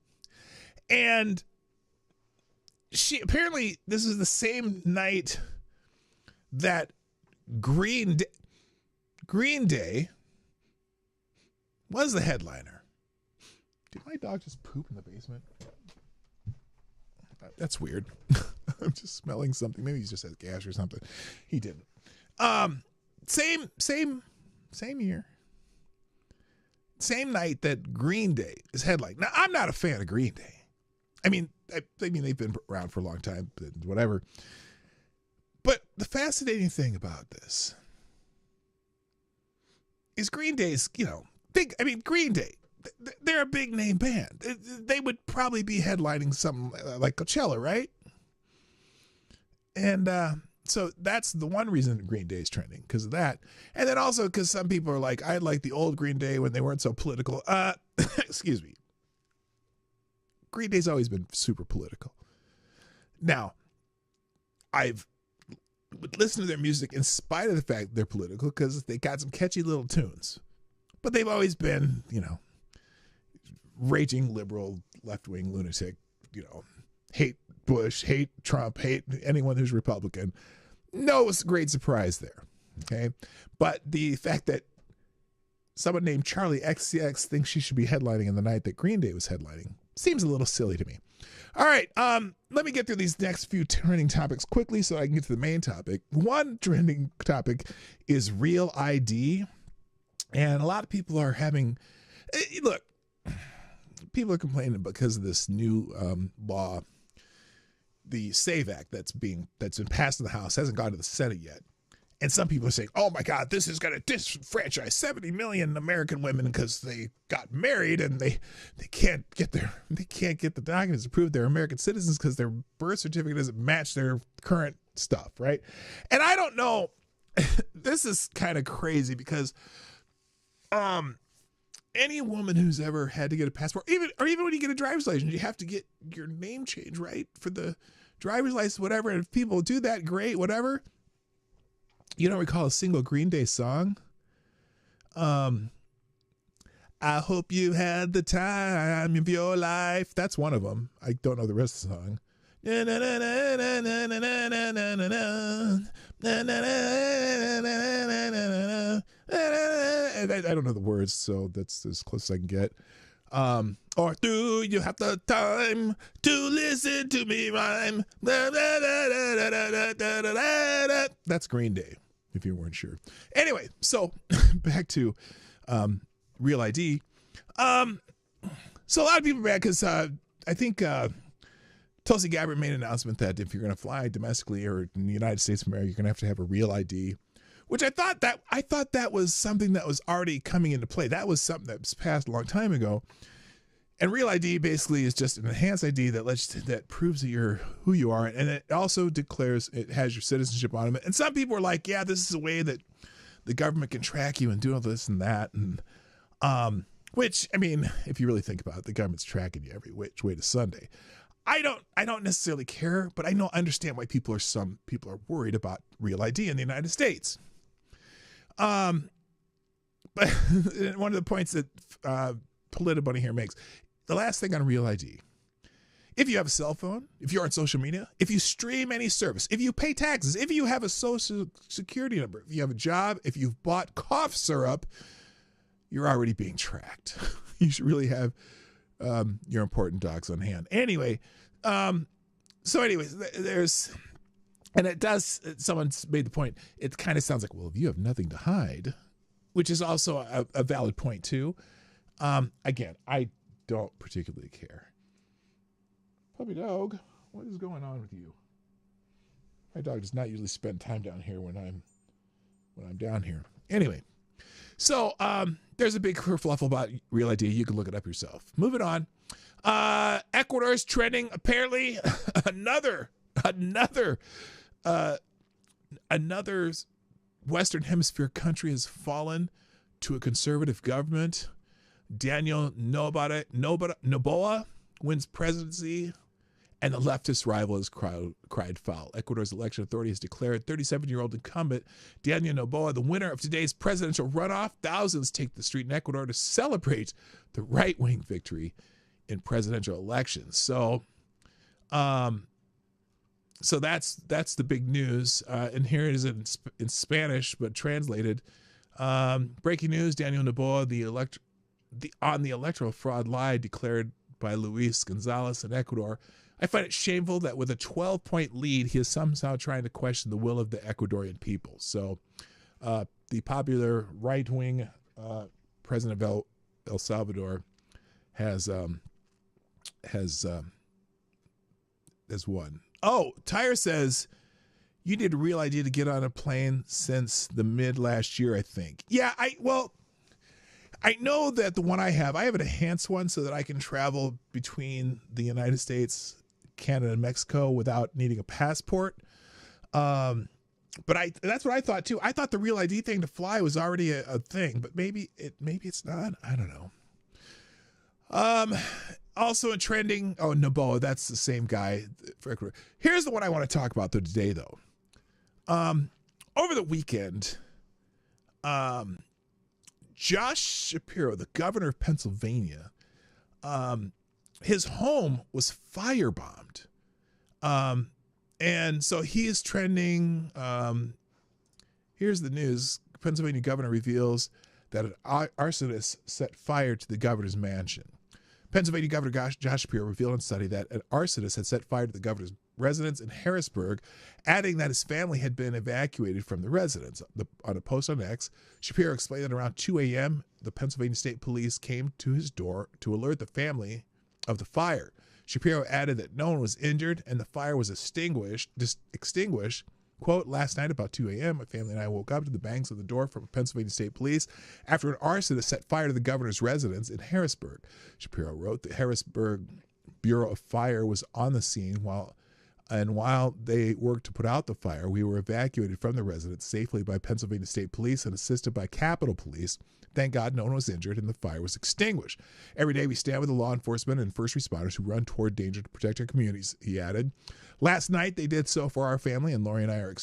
And she apparently, this is the same night that Green Day was the headliner. Did my dog just poop in the basement? That's weird. I'm just smelling something. Maybe he just has gas or something. He didn't. Same year. Same night that Green Day is headlining. Now, I'm not a fan of Green Day. I mean they've been around for a long time, whatever. But the fascinating thing about this is Green Day's, Green Day, they're a big name band. They would probably be headlining something like Coachella, right? And so that's the one reason Green Day is trending, because of that. And then also because some people are like, I like the old Green Day when they weren't so political. Excuse me. Green Day's always been super political. Now, I've listened to their music in spite of the fact they're political because they got some catchy little tunes. But they've always been, raging liberal, left-wing lunatic, hate Bush, hate Trump, hate anyone who's Republican. No great surprise there, okay? But the fact that someone named Charlie XCX thinks she should be headlining in the night that Green Day was headlining seems a little silly to me. All right, let me get through these next few trending topics quickly so I can get to the main topic. One trending topic is Real ID. And a lot of people are people are complaining because of this new law, the SAVE Act that's been passed in the House, hasn't gone to the Senate yet. And some people are saying, oh my God, this is going to disenfranchise 70 million American women because they got married and they can't get the documents to prove they're American citizens because their birth certificate doesn't match their current stuff, right? And I don't know, this is kind of crazy because any woman who's ever had to get a passport, even when you get a driver's license, you have to get your name changed, right? For the driver's license, whatever. And if people do that, great, whatever. You don't recall a single Green Day song? I hope you had the time of your life. That's one of them. I don't know the rest of the song. I don't know the words, so that's as close as I can get. Or do you have the time to listen to me rhyme? That's Green Day, if you weren't sure. Anyway, so back to Real ID. So a lot of people are mad because I think Tulsi Gabbard made an announcement that if you're going to fly domestically or in the United States of America, you're going to have a Real ID, which I thought that was something that was already coming into play. That was something that was passed a long time ago. And Real ID basically is just an enhanced ID that proves that you're who you are, and it also declares it has your citizenship on it. And some people are like, "Yeah, this is a way that the government can track you and do all this and that." And which, I mean, if you really think about it, the government's tracking you every which way to Sunday. I don't necessarily care, but I understand why some people are worried about Real ID in the United States. But one of the points that Politibunny here makes, the last thing on Real ID, if you have a cell phone, if you're on social media, if you stream any service, if you pay taxes, if you have a social security number, if you have a job, if you've bought cough syrup, you're already being tracked. You should really have your important docs on hand. Anyway, there's, and it does, someone's made the point, it kind of sounds like, well, if you have nothing to hide, which is also a valid point too. Again, I don't particularly care. Puppy dog, what is going on with you? My dog does not usually spend time down here when I'm down here. Anyway, so there's a big kerfluffle about Real ID. You can look it up yourself. Moving on. Ecuador's trending. Apparently, another Western Hemisphere country has fallen to a conservative government. Daniel Noboa wins presidency, and the leftist rival has cried foul. Ecuador's election authority has declared 37-year-old incumbent Daniel Noboa the winner of today's presidential runoff. Thousands take the street in Ecuador to celebrate the right-wing victory in presidential elections. So that's the big news. And here it is in Spanish, but translated. Breaking news: Daniel Noboa, on the electoral fraud lie declared by Luis Gonzalez in Ecuador. I find it shameful that with a 12-point lead, he is somehow trying to question the will of the Ecuadorian people. So the popular right-wing president of El Salvador has won. Oh, Tyre says, you need a Real ID to get on a plane since the mid last year, I think. Yeah, I know that the one I have an enhanced one so that I can travel between the United States, Canada, and Mexico without needing a passport. But that's what I thought too. I thought the Real ID thing to fly was already a thing, but maybe it's not. I don't know. Also in trending, Noboa, that's the same guy. Here's the one I want to talk about today, though. Over the weekend, Josh Shapiro, the governor of Pennsylvania, his home was firebombed. And so he is trending. Here's the news. Pennsylvania governor reveals that an arsonist set fire to the governor's mansion. Pennsylvania Governor Josh Shapiro revealed in a study that an arsonist had set fire to the governor's residence in Harrisburg, adding that his family had been evacuated from the residence. On a post on X, Shapiro explained that around 2 a.m., the Pennsylvania State Police came to his door to alert the family of the fire. Shapiro added that no one was injured and the fire was extinguished. Quote, last night about 2 a.m., my family and I woke up to the bangs of the door from Pennsylvania State Police after an arsonist set fire to the governor's residence in Harrisburg. Shapiro wrote the Harrisburg Bureau of Fire was on the scene while they worked to put out the fire. We were evacuated from the residence safely by Pennsylvania State Police and assisted by Capitol Police. Thank God no one was injured and the fire was extinguished. Every day we stand with the law enforcement and first responders who run toward danger to protect our communities, he added. Last night they did so for our family, and Lori and I are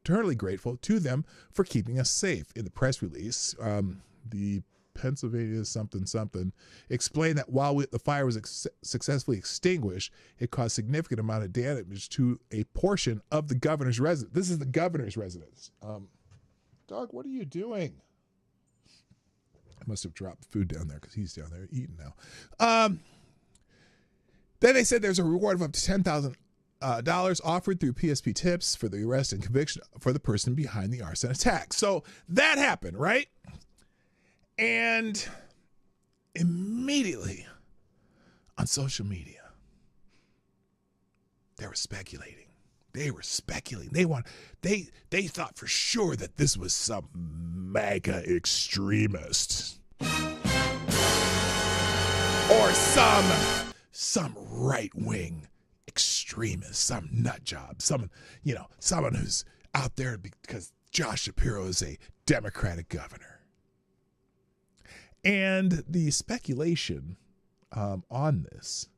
eternally grateful to them for keeping us safe. In the press release, the Pennsylvania something something, explained that while the fire was successfully extinguished, it caused significant amount of damage to a portion of the governor's residence. This is the governor's residence. Dog, what are you doing? I must have dropped food down there because he's down there eating now. Then they said there's a reward of up to $10,000 offered through PSP tips for the arrest and conviction for the person behind the arson attack. So that happened, right? And immediately on social media, they were speculating. They thought for sure that this was some mega extremist or some right-wing extremist, some nut job, someone who's out there because Josh Shapiro is a Democratic governor. And the speculation on this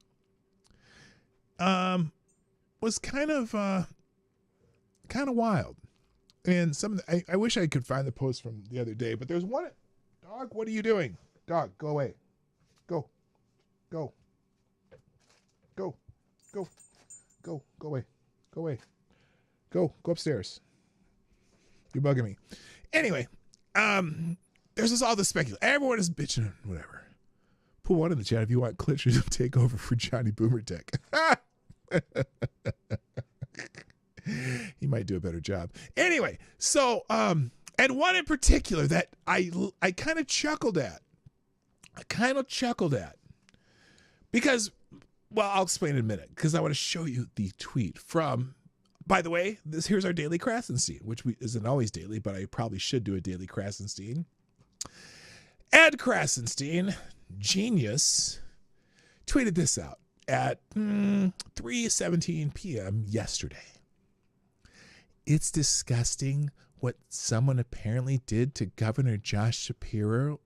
was kind of wild. And I wish I could find the post from the other day, but there's one. Dog, what are you doing? Dog, go away. Go away. Go upstairs. You're bugging me. Anyway, there's all this speculation. Everyone is bitching, whatever. Put one in the chat if you want Klitschner to take over for Johnny Boomer Tech. He might do a better job. Anyway, so, and one in particular that I kind of chuckled at. Because, well, I'll explain in a minute because I want to show you the tweet from, by the way, here's our daily Krasenstein, which isn't always daily, but I probably should do a daily Krasenstein. Ed Krasenstein, genius, tweeted this out at 3:17 p.m. yesterday. It's disgusting what someone apparently did to Governor Josh Shapiro.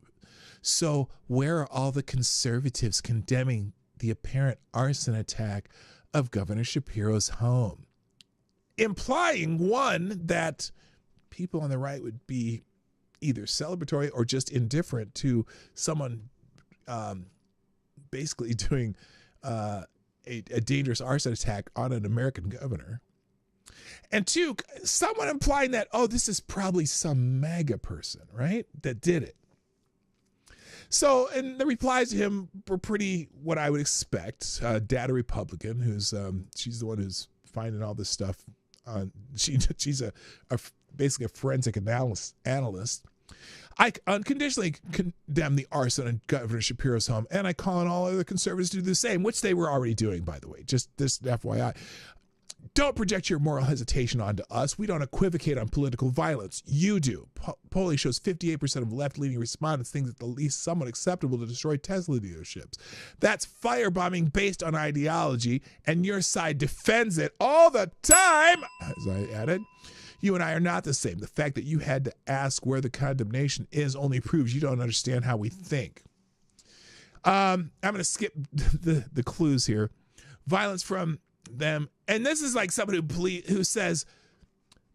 So where are all the conservatives condemning the apparent arson attack of Governor Shapiro's home? Implying, one, that people on the right would be either celebratory or just indifferent to someone basically doing a dangerous arson attack on an American governor. And two, someone implying that, oh, this is probably some MAGA person, right, that did it. So, and the replies to him were pretty what I would expect. Data Republican, who's she's the one who's finding all this stuff. She's basically a forensic analyst. I unconditionally condemn the arson on Governor Shapiro's home, and I call on all other conservatives to do the same, which they were already doing, by the way. Just this FYI. Don't project your moral hesitation onto us. We don't equivocate on political violence. You do. Polling shows 58% of left-leaning respondents think it's the least somewhat acceptable to destroy Tesla dealerships. That's firebombing based on ideology, and your side defends it all the time, as I added. You and I are not the same. The fact that you had to ask where the condemnation is only proves you don't understand how we think. I'm going to skip the clues here. Violence from them, and this is like someone who says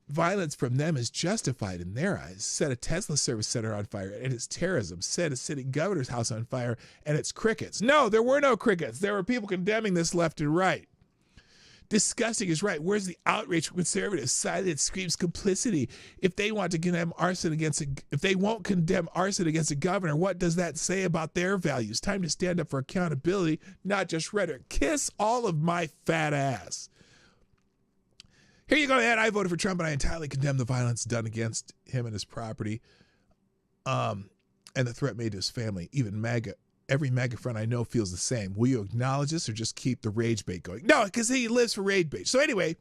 violence from them is justified in their eyes. Set a Tesla service center on fire and it's terrorism. Set a sitting governor's house on fire and it's crickets. No, there were no crickets. There were people condemning this left and right. Disgusting is right. Where's the outrage from conservatives? Silence screams complicity. If they want to condemn arson if they won't condemn arson against a governor, what does that say about their values? Time to stand up for accountability, not just rhetoric. Kiss all of my fat ass. Here you go, Ed. I voted for Trump and I entirely condemn the violence done against him and his property, and the threat made to his family. Even every MAGA friend I know feels the same. Will you acknowledge this or just keep the rage bait going? No, because he lives for rage bait. So anyway,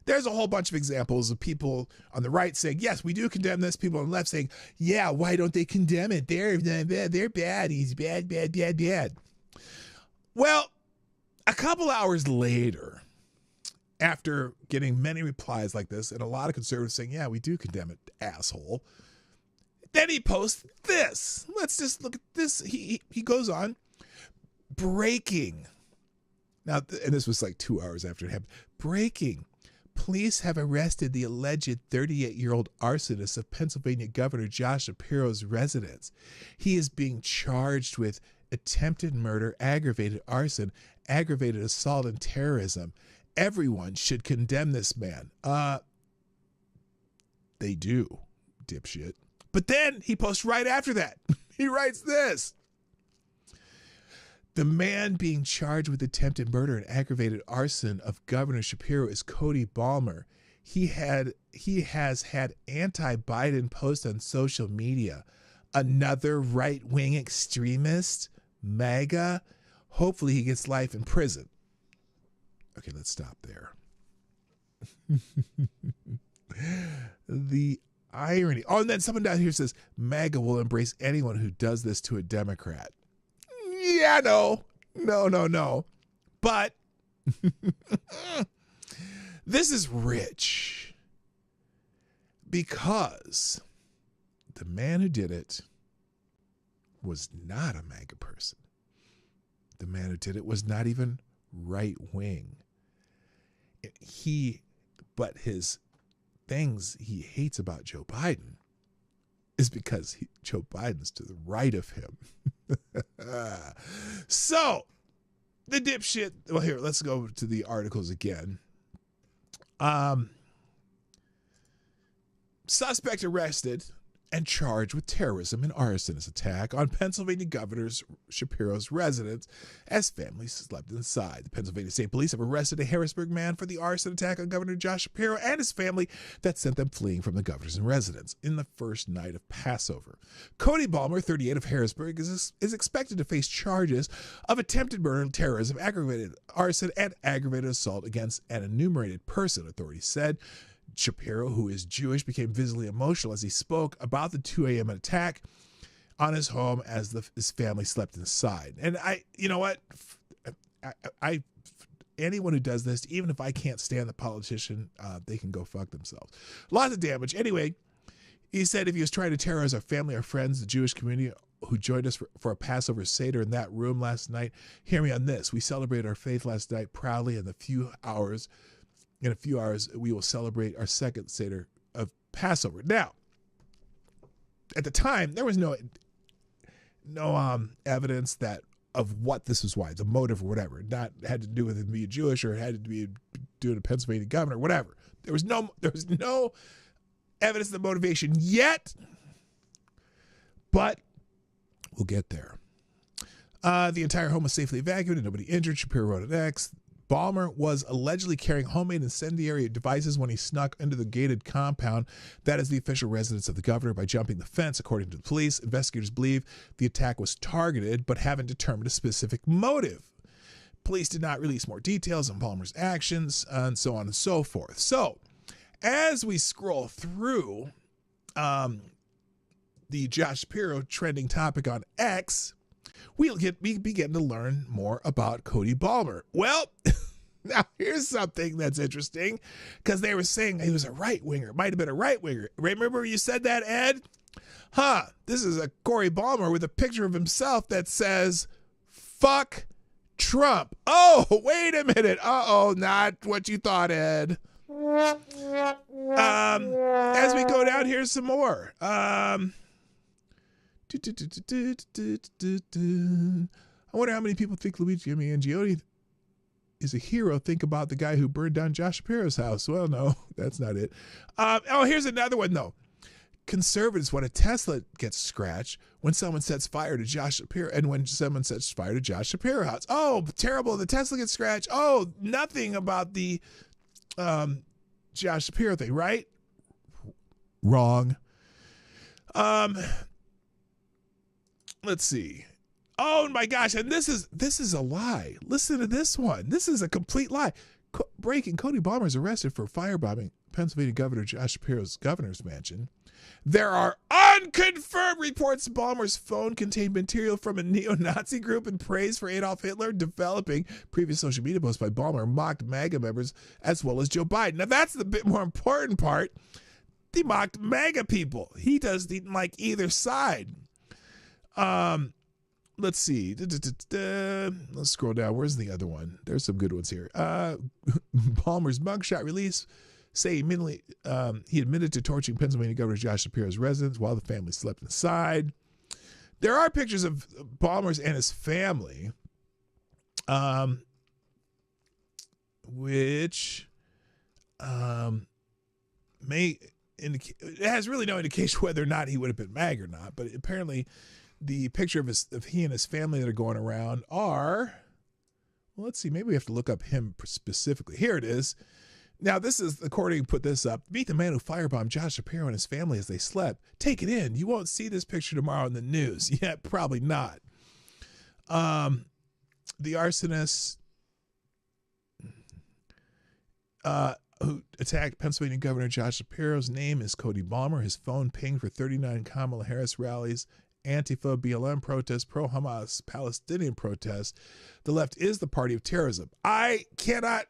there's a whole bunch of examples of people on the right saying, yes, we do condemn this. People on the left saying, yeah, why don't they condemn it? They're bad. He's bad. Well, a couple hours later, after getting many replies like this and a lot of conservatives saying, yeah, we do condemn it, asshole. Then he posts this. Let's just look at this. He goes on. Breaking. Now, and this was like 2 hours after it happened. Breaking. police have arrested the alleged 38-year-old arsonist of Pennsylvania Governor Josh Shapiro's residence. He is being charged with attempted murder, aggravated arson, aggravated assault, and terrorism. Everyone should condemn this man. They do, dipshit. But then he posts right after that. He writes this. The man being charged with attempted murder and aggravated arson of Governor Shapiro is Cody Balmer. He has had anti-Biden posts on social media. Another right-wing extremist, MAGA. Hopefully he gets life in prison. Okay, let's stop there. The irony. Oh, and then someone down here says, MAGA will embrace anyone who does this to a Democrat. Yeah, no. But this is rich because the man who did it was not a MAGA person. The man who did it was not even right wing. But his things he hates about Joe Biden is because Joe Biden's to the right of him. So, the dipshit. Well, here, let's go to the articles again. Suspect arrested and charged with terrorism and arsonist attack on Pennsylvania Governor Shapiro's residence as families slept inside. The Pennsylvania State Police have arrested a Harrisburg man for the arson attack on Governor Josh Shapiro and his family that sent them fleeing from the governor's residence in the first night of Passover. Cody Balmer, 38 of Harrisburg, is expected to face charges of attempted murder, terrorism, aggravated arson, and aggravated assault against an enumerated person, authorities said. Shapiro, who is Jewish, became visibly emotional as he spoke about the 2 a.m. attack on his home as his family slept inside. And you know what? Anyone who does this, even if I can't stand the politician, they can go fuck themselves. Lots of damage. Anyway, he said if he was trying to terrorize our family, our friends, the Jewish community who joined us for a Passover Seder in that room last night, hear me on this. We celebrated our faith last night proudly in a few hours, we will celebrate our second Seder of Passover. Now, at the time, there was no evidence that of what this was why, the motive or whatever. Not had to do with him being Jewish or it had to be doing a Pennsylvania governor, whatever. There was no evidence of the motivation yet, but we'll get there. The entire home was safely evacuated, nobody injured. Shapiro wrote an X. Balmer was allegedly carrying homemade incendiary devices when he snuck into the gated compound that is the official residence of the governor by jumping the fence, according to the police. Investigators believe the attack was targeted but haven't determined a specific motive. Police did not release more details on Balmer's actions and so on and so forth. So, as we scroll through the Josh Shapiro trending topic on X, we begin to learn more about Cody Balmer. Well, now here's something that's interesting because they were saying he was a right-winger. Might have been a right-winger. Remember you said that, Ed? This is a Corey Balmer with a picture of himself that says, fuck Trump. Oh, wait a minute. Uh-oh, not what you thought, Ed. As we go down here some more. I wonder how many people think Luigi Mangione is a hero. Think about the guy who burned down Josh Shapiro's house. Well, no, that's not it. Here's another one, though. Conservatives want a Tesla gets scratched when someone sets fire to Josh Shapiro, and when someone sets fire to Josh Shapiro's house. Oh, terrible. The Tesla gets scratched. Oh, nothing about the Josh Shapiro thing, right? Wrong. Let's see. Oh my gosh, and this is a lie. Listen to this one. This is a complete lie. Breaking: Cody Balmer is arrested for firebombing Pennsylvania Governor Josh Shapiro's governor's mansion. There are unconfirmed reports Balmer's phone contained material from a neo-Nazi group in praise for Adolf Hitler. Developing previous social media posts by Balmer mocked MAGA members as well as Joe Biden. Now that's the bit more important part. He mocked MAGA people. He didn't like either side. let's see. Let's scroll down. Where's the other one? There's some good ones here. Palmer's mugshot release. Say immediately he admitted to torching Pennsylvania Governor Josh Shapiro's residence while the family slept inside. There are pictures of Palmer's and his family, which may indicate, it has really no indication whether or not he would have been MAG or not, but apparently the picture of he and his family that are going around are, well, let's see, maybe we have to look up him specifically. Here it is. Now, this is, according to put this up, meet the man who firebombed Josh Shapiro and his family as they slept. Take it in. You won't see this picture tomorrow in the news. Yeah, probably not. The arsonist who attacked Pennsylvania Governor Josh Shapiro's name is Cody Balmer. His phone pinged for 39 Kamala Harris rallies, Antifa, BLM protests, pro-Hamas Palestinian protests. The left is the party of terrorism. I cannot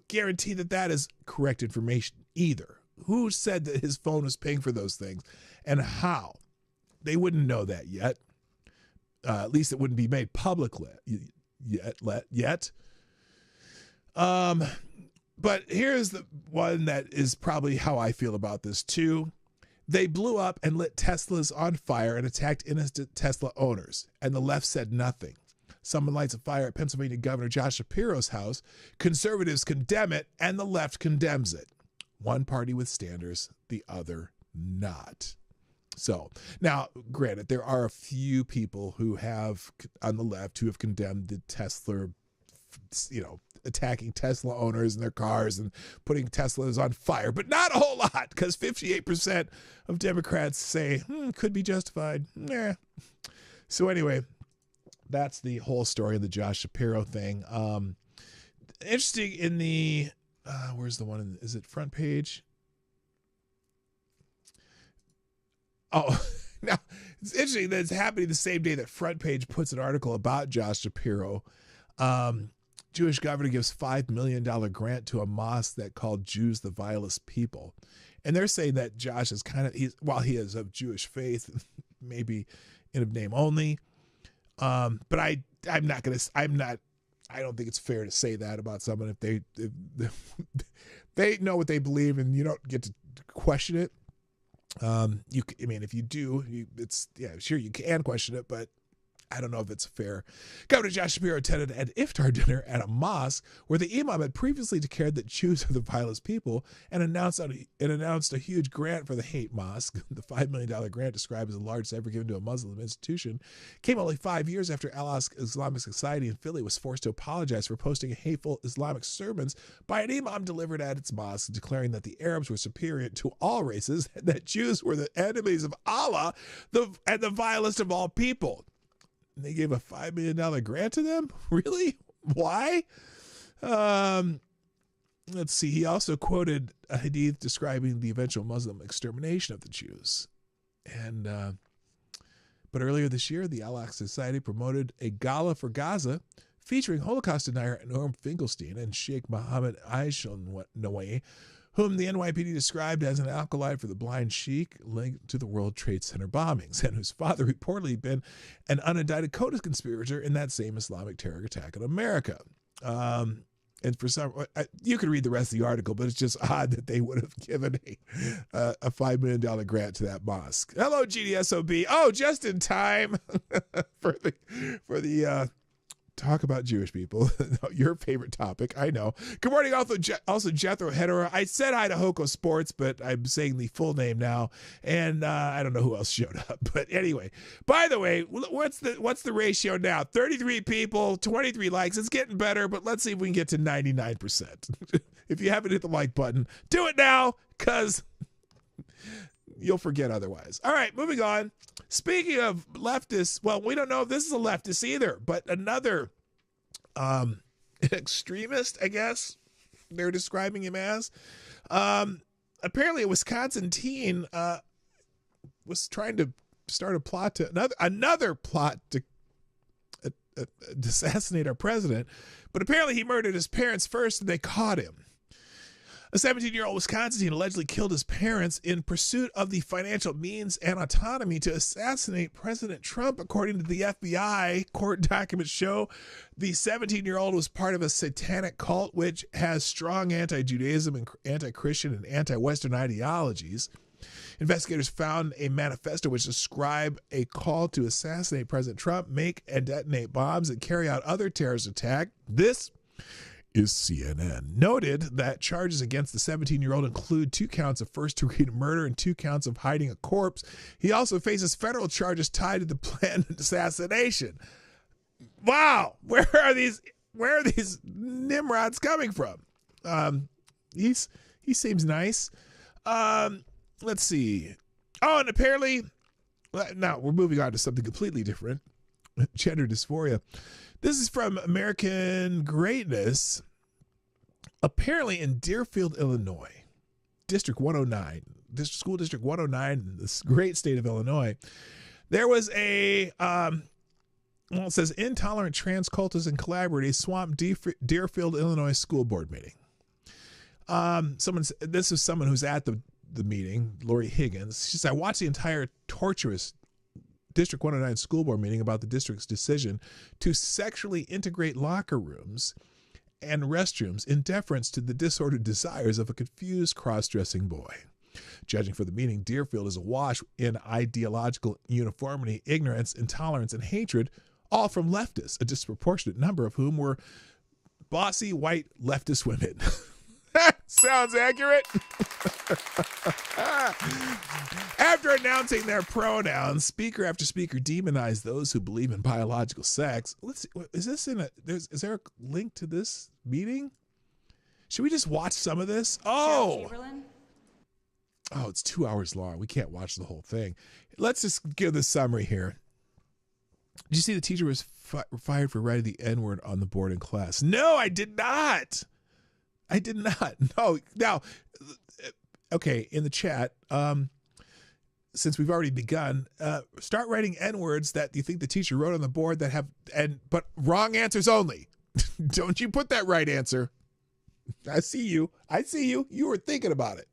guarantee that that is correct information either. Who said that his phone was paying for those things and how? They wouldn't know that yet. At least it wouldn't be made public yet. But here's the one that is probably how I feel about this too. They blew up and lit Teslas on fire and attacked innocent Tesla owners, and the left said nothing. Someone lights a fire at Pennsylvania Governor Josh Shapiro's house. Conservatives condemn it, and the left condemns it. One party with standards, the other not. So now, granted, there are a few people who have, on the left, who have condemned the Tesla, attacking Tesla owners and their cars and putting Teslas on fire, but not a whole lot, because 58% of Democrats say, could be justified. Nah. So anyway, that's the whole story of the Josh Shapiro thing. Interesting in the, where's the one, is it front page? Oh, now it's interesting that it's happening the same day that Front Page puts an article about Josh Shapiro. Jewish governor gives $5 million grant to a mosque that called Jews the vilest people. And they're saying that Josh is while he is of Jewish faith, maybe in name only. But I don't think it's fair to say that about someone if they know what they believe and you don't get to question it. If you do, sure, you can question it, but I don't know if it's fair. Governor Josh Shapiro attended an iftar dinner at a mosque where the imam had previously declared that Jews are the vilest people and announced a huge grant for the hate mosque. The $5 million grant, described as the largest ever given to a Muslim institution, came only 5 years after Al-Aqsa Islamic Society in Philly was forced to apologize for posting hateful Islamic sermons by an imam delivered at its mosque, declaring that the Arabs were superior to all races and that Jews were the enemies of Allah and the vilest of all people. And they gave a $5 million grant to them? Really? Why? Let's see. He also quoted a hadith describing the eventual Muslim extermination of the Jews. And but earlier this year, the Al-Aqsa Society promoted a gala for Gaza featuring Holocaust denier Norm Finkelstein and Sheikh Mohammed Aisha-Nawai, whom the NYPD described as an acolyte for the blind sheik linked to the World Trade Center bombings, and whose father reportedly been an unindicted co-conspirator in that same Islamic terror attack in America. And for some, you could read the rest of the article, but it's just odd that they would have given a $5 million grant to that mosque. Hello, GDSOB. Oh, just in time for the talk about Jewish people. Your favorite topic, I know. Good morning, also Jethro Hetero. I said hi to Hoko Sports, but I'm saying the full name now, and I don't know who else showed up. But anyway, by the way, what's the ratio now? 33 people, 23 likes. It's getting better, but let's see if we can get to 99%. If you haven't hit the like button, do it now, because you'll forget otherwise. All right, moving on. Speaking of leftists, well, we don't know if this is a leftist either, but another extremist, I guess they're describing him as. Apparently a Wisconsin teen was trying to start a plot to another plot to assassinate our president, but apparently he murdered his parents first and they caught him. A 17-year-old Wisconsin teen allegedly killed his parents in pursuit of the financial means and autonomy to assassinate President Trump, according to the FBI. Court documents show the 17-year-old was part of a satanic cult which has strong anti-Judaism and anti-Christian and anti-Western ideologies. Investigators found a manifesto which described a call to assassinate President Trump, make and detonate bombs, and carry out other terrorist attacks. This is CNN. Noted that charges against the 17-year-old include 2 counts of first-degree murder and 2 counts of hiding a corpse. He also faces federal charges tied to the planned assassination. Wow, where are these Nimrods coming from? He seems nice. Let's see. Oh, and apparently, now we're moving on to something completely different. Gender dysphoria. This is from American Greatness. Apparently in Deerfield, Illinois, District 109, School District 109 in this great state of Illinois, there was a, it says intolerant trans cultists and collaborators swamped Deerfield, Illinois school board meeting. This is someone who's at the meeting, Lori Higgins. She said, I watched the entire torturous District 109 school board meeting about the district's decision to sexually integrate locker rooms and restrooms in deference to the disordered desires of a confused cross-dressing boy. Judging for the meeting, Deerfield is awash in ideological uniformity, ignorance, intolerance, and hatred, all from leftists, a disproportionate number of whom were bossy white leftist women. Sounds accurate. After announcing their pronouns, speaker after speaker demonized those who believe in biological sex. Let's see, is there a link to this meeting? Should we just watch some of this? Oh, it's 2 hours long. We can't watch the whole thing. Let's just give the summary here. Did you see the teacher was fired for writing the N-word on the board in class? No, I did not. I did not. No. Now, okay, in the chat, since we've already begun, start writing N-words that you think the teacher wrote on the board that have, but wrong answers only. Don't you put that right answer. I see you. You were thinking about it.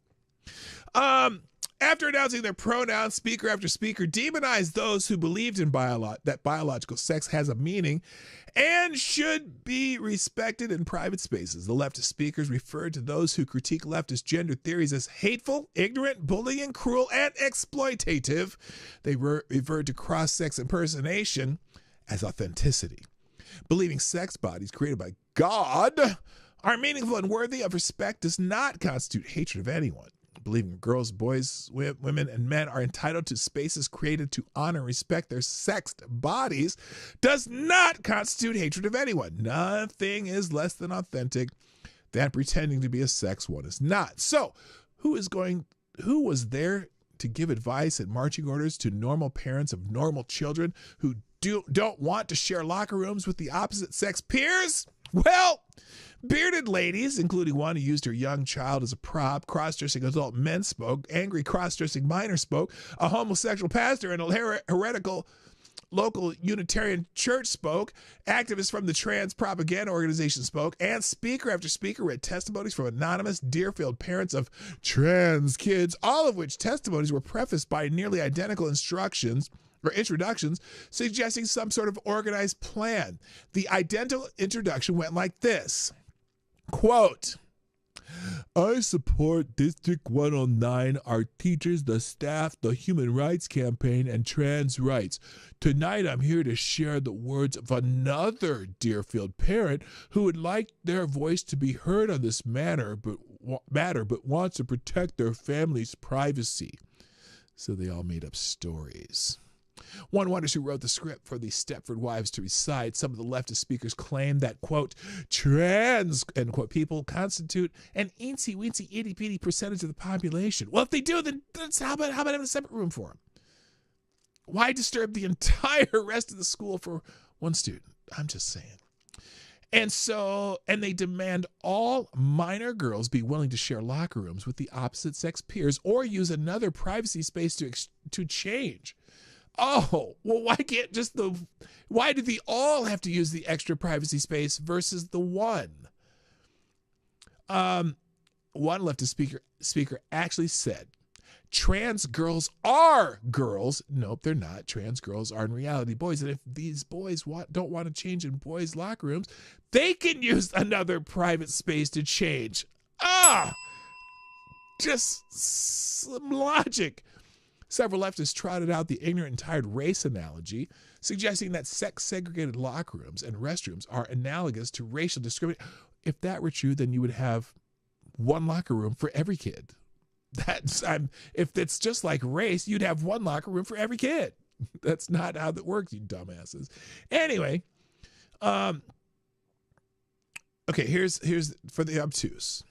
After announcing their pronouns, speaker after speaker demonized those who believed in that biological sex has a meaning and should be respected in private spaces. The leftist speakers referred to those who critique leftist gender theories as hateful, ignorant, bullying, cruel, and exploitative. They referred to cross-sex impersonation as authenticity. Believing sex bodies created by God are meaningful and worthy of respect does not constitute hatred of anyone. Believing girls, boys, women, and men are entitled to spaces created to honor and respect their sexed bodies does not constitute hatred of anyone. Nothing is less than authentic than pretending to be a sex one is not. So, who was there to give advice and marching orders to normal parents of normal children who don't want to share locker rooms with the opposite sex peers? Well, bearded ladies, including one who used her young child as a prop, cross-dressing adult men spoke, angry cross-dressing minor spoke, a homosexual pastor and a heretical local Unitarian church spoke, activists from the trans propaganda organization spoke, and speaker after speaker read testimonies from anonymous Deerfield parents of trans kids, all of which testimonies were prefaced by nearly identical introductions suggesting some sort of organized plan. The identical introduction went like this. Quote, I support District 109, our teachers, the staff, the Human Rights Campaign, and trans rights. Tonight I'm here to share the words of another Deerfield parent who would like their voice to be heard on this matter, but wants to protect their family's privacy. So they all made up stories. One wonders who wrote the script for the Stepford Wives to recite. Some of the leftist speakers claim that, quote, trans, end quote, people constitute an eensy-weensy, itty-bitty percentage of the population. Well, if they do, then how about having a separate room for them? Why disturb the entire rest of the school for one student? I'm just saying. And they demand all minor girls be willing to share locker rooms with the opposite sex peers or use another privacy space to change. Oh, well, why do they all have to use the extra privacy space versus the one? one leftist speaker actually said, trans girls are girls. Nope, they're not. Trans girls are in reality boys. And if these boys don't want to change in boys' locker rooms, they can use another private space to change. Just some logic. Several leftists trotted out the ignorant and tired race analogy, suggesting that sex-segregated locker rooms and restrooms are analogous to racial discrimination. If that were true, then you would have one locker room for every kid. If it's just like race, you'd have one locker room for every kid. That's not how that works, you dumbasses. Anyway, okay, here's for the obtuse.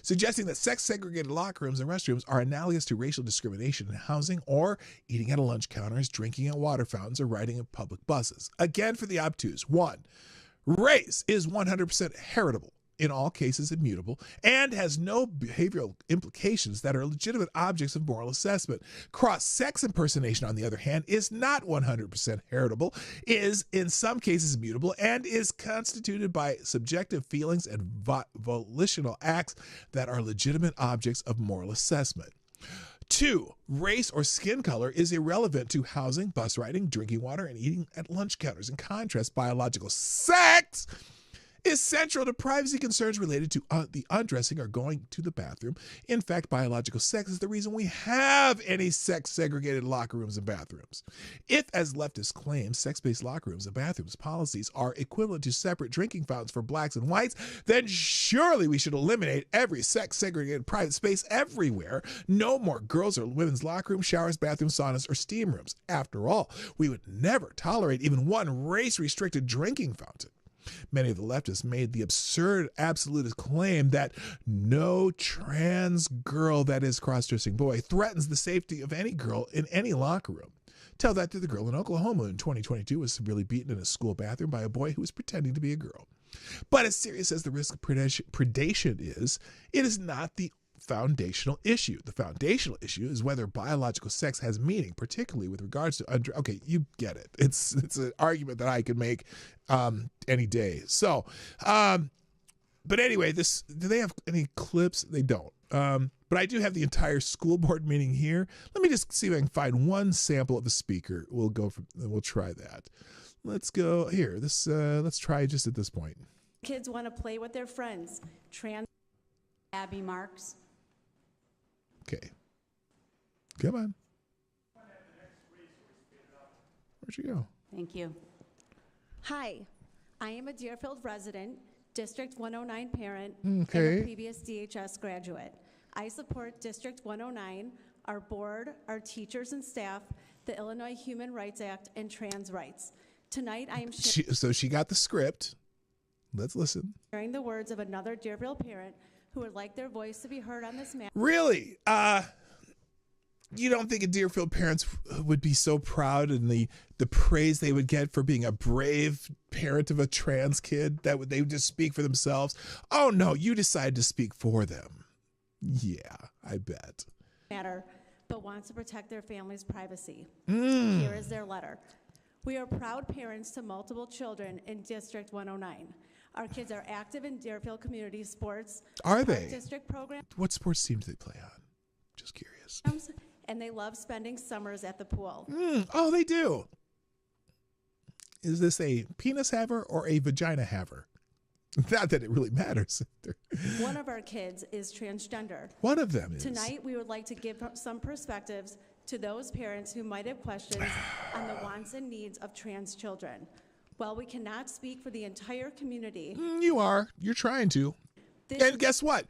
Suggesting that sex-segregated locker rooms and restrooms are analogous to racial discrimination in housing or eating at a lunch counters, drinking at water fountains, or riding in public buses. Again, for the obtuse. 1, race is 100% heritable, in all cases immutable, and has no behavioral implications that are legitimate objects of moral assessment. Cross-sex impersonation, on the other hand, is not 100% heritable, is in some cases immutable, and is constituted by subjective feelings and volitional acts that are legitimate objects of moral assessment. 2, race or skin color is irrelevant to housing, bus riding, drinking water, and eating at lunch counters. In contrast, biological sex is central to privacy concerns related to the undressing or going to the bathroom. In fact, biological sex is the reason we have any sex-segregated locker rooms and bathrooms. If, as leftists claim, sex-based locker rooms and bathrooms policies are equivalent to separate drinking fountains for blacks and whites, then surely we should eliminate every sex-segregated private space everywhere. No more girls' or women's locker rooms, showers, bathrooms, saunas, or steam rooms. After all, we would never tolerate even one race-restricted drinking fountain. Many of the leftists made the absurd absolutist claim that no trans girl, that is cross-dressing boy, threatens the safety of any girl in any locker room. Tell that to the girl in Oklahoma in 2022 was severely beaten in a school bathroom by a boy who was pretending to be a girl. But as serious as the risk of predation is, it is not the foundational issue. The foundational issue is whether biological sex has meaning, particularly with regards to okay, you get it. It's an argument that I could make any day. So, but anyway, do they have any clips? They don't. But I do have the entire school board meeting here. Let me just see if I can find one sample of the speaker. We'll try that. Let's go here. Let's try just at this point. Kids want to play with their friends. Abby Marks. Okay. Come on. Where'd you go? Thank you. Hi, I am a Deerfield resident, District 109 parent, and a previous DHS graduate. I support District 109, our board, our teachers and staff, the Illinois Human Rights Act, and trans rights. Tonight I am so she got the script. Let's listen. Sharing the words of another Deerfield parent who would like their voice to be heard on this matter. Really? You don't think Deerfield parents would be so proud in the praise they would get for being a brave parent of a trans kid, that they would just speak for themselves? Oh no, you decide to speak for them. Yeah, I bet. But wants to protect their family's privacy. Here is their letter. We are proud parents to multiple children in District 109. Our kids are active in Deerfield community sports. Are they? District program. What sports teams do they play on? Just curious. And they love spending summers at the pool. Oh, they do. Is this a penis haver or a vagina haver? Not that it really matters. One of our kids is transgender. One of them is. Tonight, we would like to give some perspectives to those parents who might have questions on the wants and needs of trans children. While we cannot speak for the entire community. You are. You're trying to. And guess what?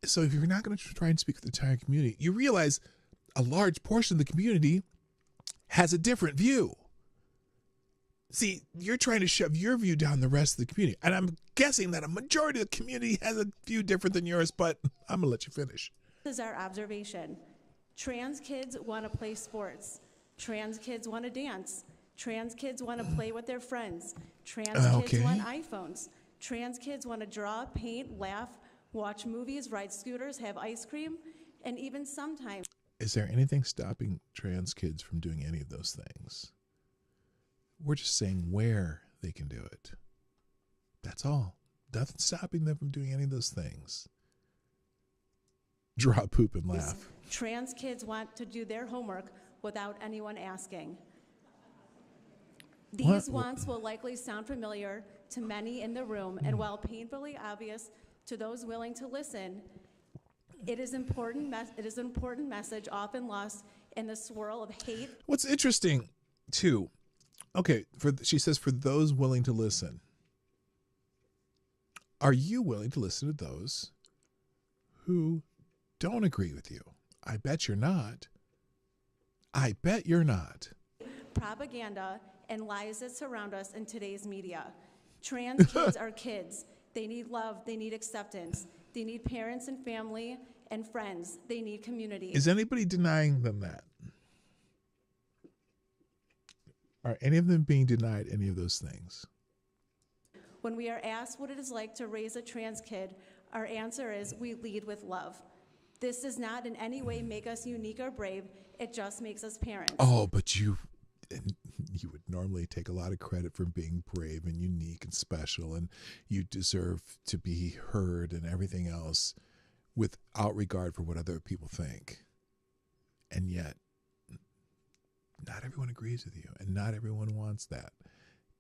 So if you're not going to try and speak for the entire community, you realize a large portion of the community has a different view. See, you're trying to shove your view down the rest of the community. And I'm guessing that a majority of the community has a view different than yours, but I'm going to let you finish. This is our observation. Trans kids want to play sports. Trans kids want to dance. Trans kids want to play with their friends. Trans kids want iPhones. Trans kids want to draw, paint, laugh, watch movies, ride scooters, have ice cream, and even sometimes. Is there anything stopping trans kids from doing any of those things? We're just saying where they can do it. That's all. Nothing stopping them from doing any of those things. Draw, poop, and laugh. Trans kids want to do their homework without anyone asking. These wants will likely sound familiar to many in the room, and while painfully obvious to those willing to listen, it is an important message often lost in the swirl of hate. What's interesting, too, okay, she says, for those willing to listen. Are you willing to listen to those who don't agree with you? I bet you're not. I bet you're not. Propaganda and lies that surround us in today's media. Trans kids are kids. They need love. They need acceptance. They need parents and family and friends. They need community. Is anybody denying them that? Are any of them being denied any of those things? When we are asked what it is like to raise a trans kid, our answer is we lead with love. This does not in any way make us unique or brave. It just makes us parents. Oh, but you would normally take a lot of credit for being brave and unique and special, and you deserve to be heard and everything else without regard for what other people think. And yet, not everyone agrees with you, and not everyone wants that.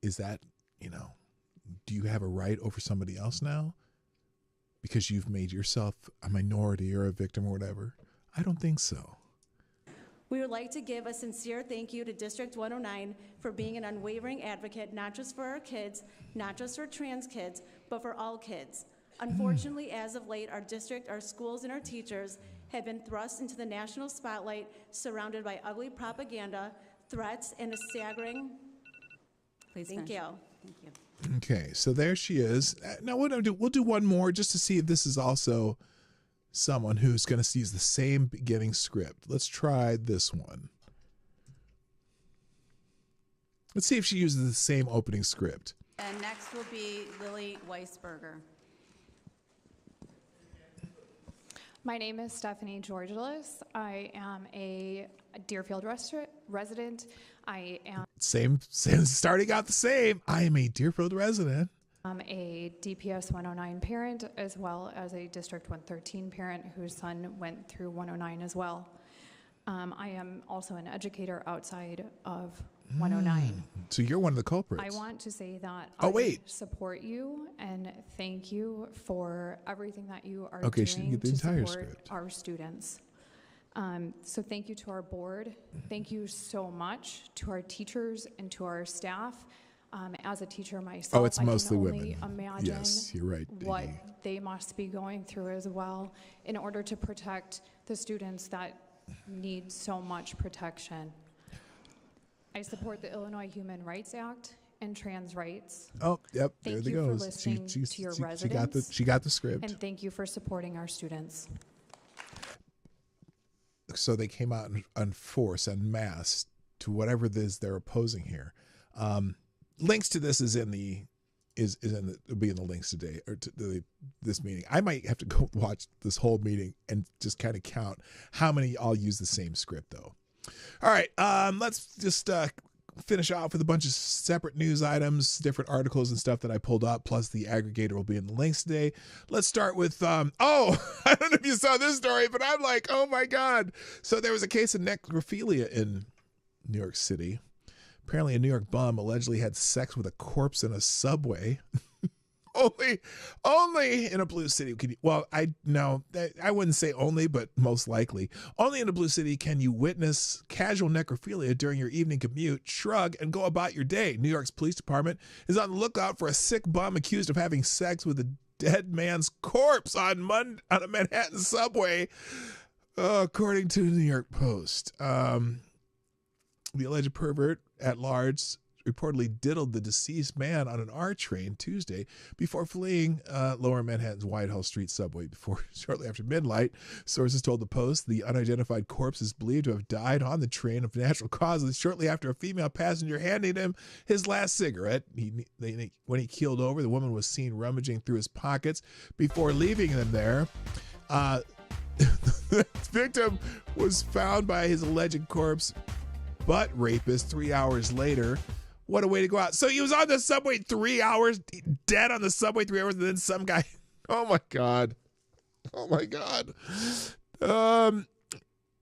Is that, do you have a right over somebody else now because you've made yourself a minority or a victim or whatever? I don't think so. We would like to give a sincere thank you to District 109 for being an unwavering advocate, not just for our kids, not just for trans kids, but for all kids. Unfortunately, as of late, our district, our schools, and our teachers have been thrust into the national spotlight, surrounded by ugly propaganda, threats, and a staggering... Please Thank finish. you. Thank you. Okay, so there she is. Now, what do we'll do one more just to see if this is also someone who's going to use the same beginning script. Let's try this one. Let's see if she uses the same opening script. And next will be Lily Weisberger. My name is Stephanie Georgelis. I am a Deerfield resident. I am Same, starting out the same. I am a Deerfield resident. I'm a DPS 109 parent, as well as a District 113 parent whose son went through 109 as well. I am also an educator outside of 109. So you're one of the culprits. I want to say that I support you and thank you for everything that you are Okay, she didn't doing get the to entire support script. our students. So thank you to our board. Thank you so much to our teachers and to our staff. As a teacher myself, it's I mostly can only women. imagine Yes, you're right, what Iggy. they must be going through as well in order to protect the students that need so much protection. I support the Illinois Human Rights Act and trans rights. Oh, yep, Thank there they you for goes. listening to your she residents. she got the script. And thank you for supporting our students. So they came out in force en masse to whatever it is they're opposing here. Links to this will be in the links today or to this meeting. I might have to go watch this whole meeting and just kind of count how many all use the same script though. All right, let's just finish off with a bunch of separate news items, different articles and stuff that I pulled up, plus the aggregator will be in the links today. Let's start with, I don't know if you saw this story, but I'm like, oh my God. So there was a case of necrophilia in New York City. Apparently a New York bum allegedly had sex with a corpse in a subway. Only in a blue city. I wouldn't say only, but most likely. Only in a blue city can you witness casual necrophilia during your evening commute, shrug, and go about your day. New York's police department is on the lookout for a sick bum accused of having sex with a dead man's corpse on a Manhattan subway, according to the New York Post. The alleged pervert at large reportedly diddled the deceased man on an R train Tuesday before fleeing lower Manhattan's Whitehall Street subway shortly after midnight. Sources told the Post the unidentified corpse is believed to have died on the train of natural causes shortly after a female passenger handed him his last cigarette. When he keeled over, the woman was seen rummaging through his pockets before leaving them there. The victim was found by his alleged corpse butt rapist 3 hours later. What a way to go out. So he was on the subway 3 hours dead on the subway 3 hours, and then some guy. Oh my God.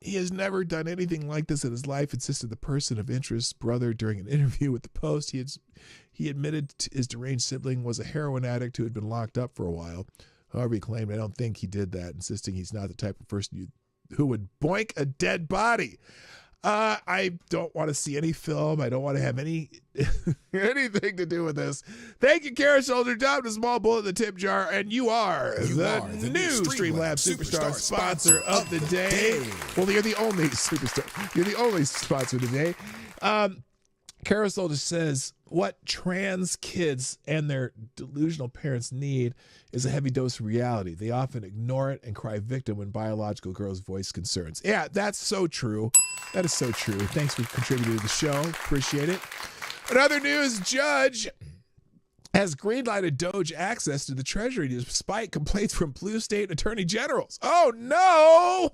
He has never done anything like this in his life, insisted the person of interest brother during an interview with the Post. He admitted his deranged sibling was a heroin addict who had been locked up for a while. However, he claimed, I don't think he did that, insisting he's not the type of person who would boink a dead body. I don't want to see any film. I don't want to have anything to do with this. Thank you, Kara Shoulder. Drop a small bullet in the tip jar, and you are the new Streamlabs Superstar sponsor of the day. Well, you're the only superstar. You're the only sponsor today. Kara Shoulder says, what trans kids and their delusional parents need is a heavy dose of reality. They often ignore it and cry victim when biological girls voice concerns. Yeah, that's so true. That is so true. Thanks for contributing to the show. Appreciate it. In other news, judge has greenlighted Doge access to the Treasury despite complaints from blue state attorney generals. Oh, no!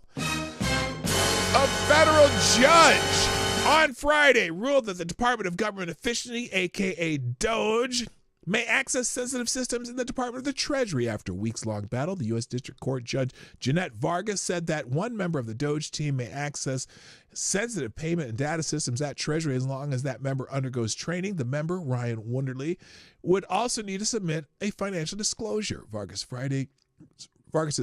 A federal judge on Friday ruled that the Department of Government Efficiency, a.k.a. Doge, may access sensitive systems in the Department of the Treasury. After a weeks-long battle, the U.S. District Court Judge Jeanette Vargas said that one member of the Doge team may access sensitive payment and data systems at Treasury as long as that member undergoes training. The member, Ryan Wunderlich, would also need to submit a financial disclosure. Vargas's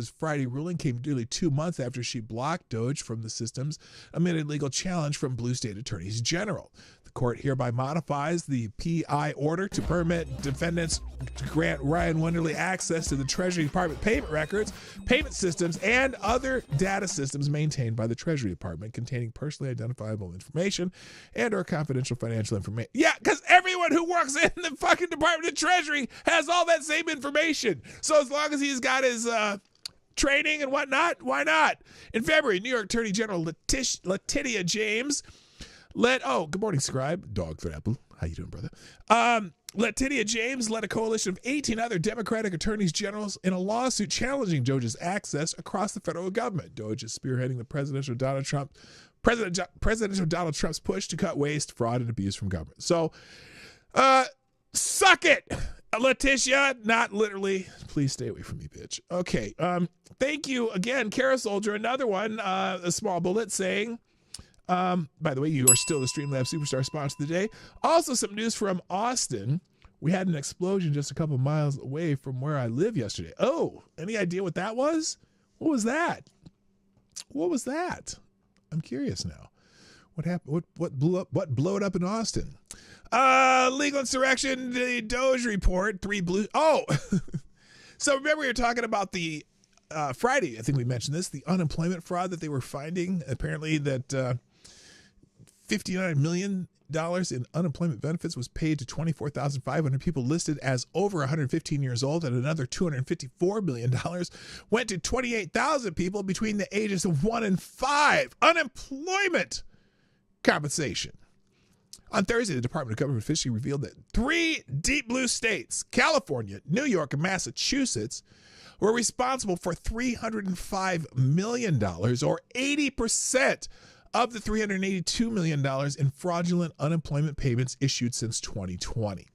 Friday ruling came nearly 2 months after she blocked Doge from the systems amid a legal challenge from blue state attorneys general. The court hereby modifies the PI order to permit defendants to grant Ryan Wunderlich access to the Treasury Department payment records, payment systems, and other data systems maintained by the Treasury Department containing personally identifiable information and or confidential financial information. Yeah, because everyone who works in the fucking Department of Treasury has all that same information. So as long as he's got his training and whatnot, why not? In February, New York Attorney General Letitia James good morning, Scribe. Dawg Knight. How you doing, brother? Letitia James led a coalition of 18 other Democratic attorneys generals in a lawsuit challenging Doge's access across the federal government. Doge is spearheading the President Donald Trump's push to cut waste, fraud, and abuse from government. So, suck it, Letitia. Not literally. Please stay away from me, bitch. Okay. Thank you again, Kara Soldier. Another one, a small bullet saying, by the way, you are still the Streamlabs Superstar sponsor of the day. Also, some news from Austin. We had an explosion just a couple miles away from where I live yesterday. Oh, any idea what that was? What was that? I'm curious now. What happened? What blew up? What blew it up in Austin? Legal insurrection, the Doge report, 3 blue. Oh, so remember we were talking about the Friday, I think we mentioned this, the unemployment fraud that they were finding. Apparently that $59 million in unemployment benefits was paid to 24,500 people listed as over 115 years old, and another $254 million went to 28,000 people between the ages of 1 and 5. Unemployment compensation. On Thursday, the Department of Government Efficiency revealed that 3 deep blue states, California, New York, and Massachusetts, were responsible for $305 million, or 80% of the $382 million in fraudulent unemployment payments issued since 2020.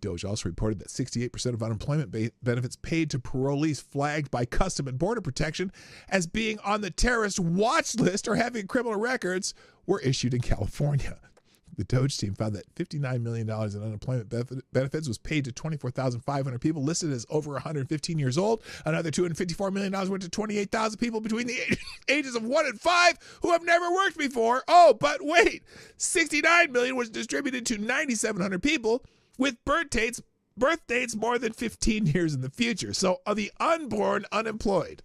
Doge also reported that 68% of unemployment benefits paid to parolees flagged by Customs and Border Protection as being on the terrorist watch list or having criminal records were issued in California. The Doge team found that $59 million in unemployment benefits was paid to 24,500 people listed as over 115 years old. Another $254 million went to 28,000 people between the ages of 1 and 5 who have never worked before. Oh, but wait, $69 million was distributed to 9,700 people with birth dates more than 15 years in the future. So the unborn unemployed,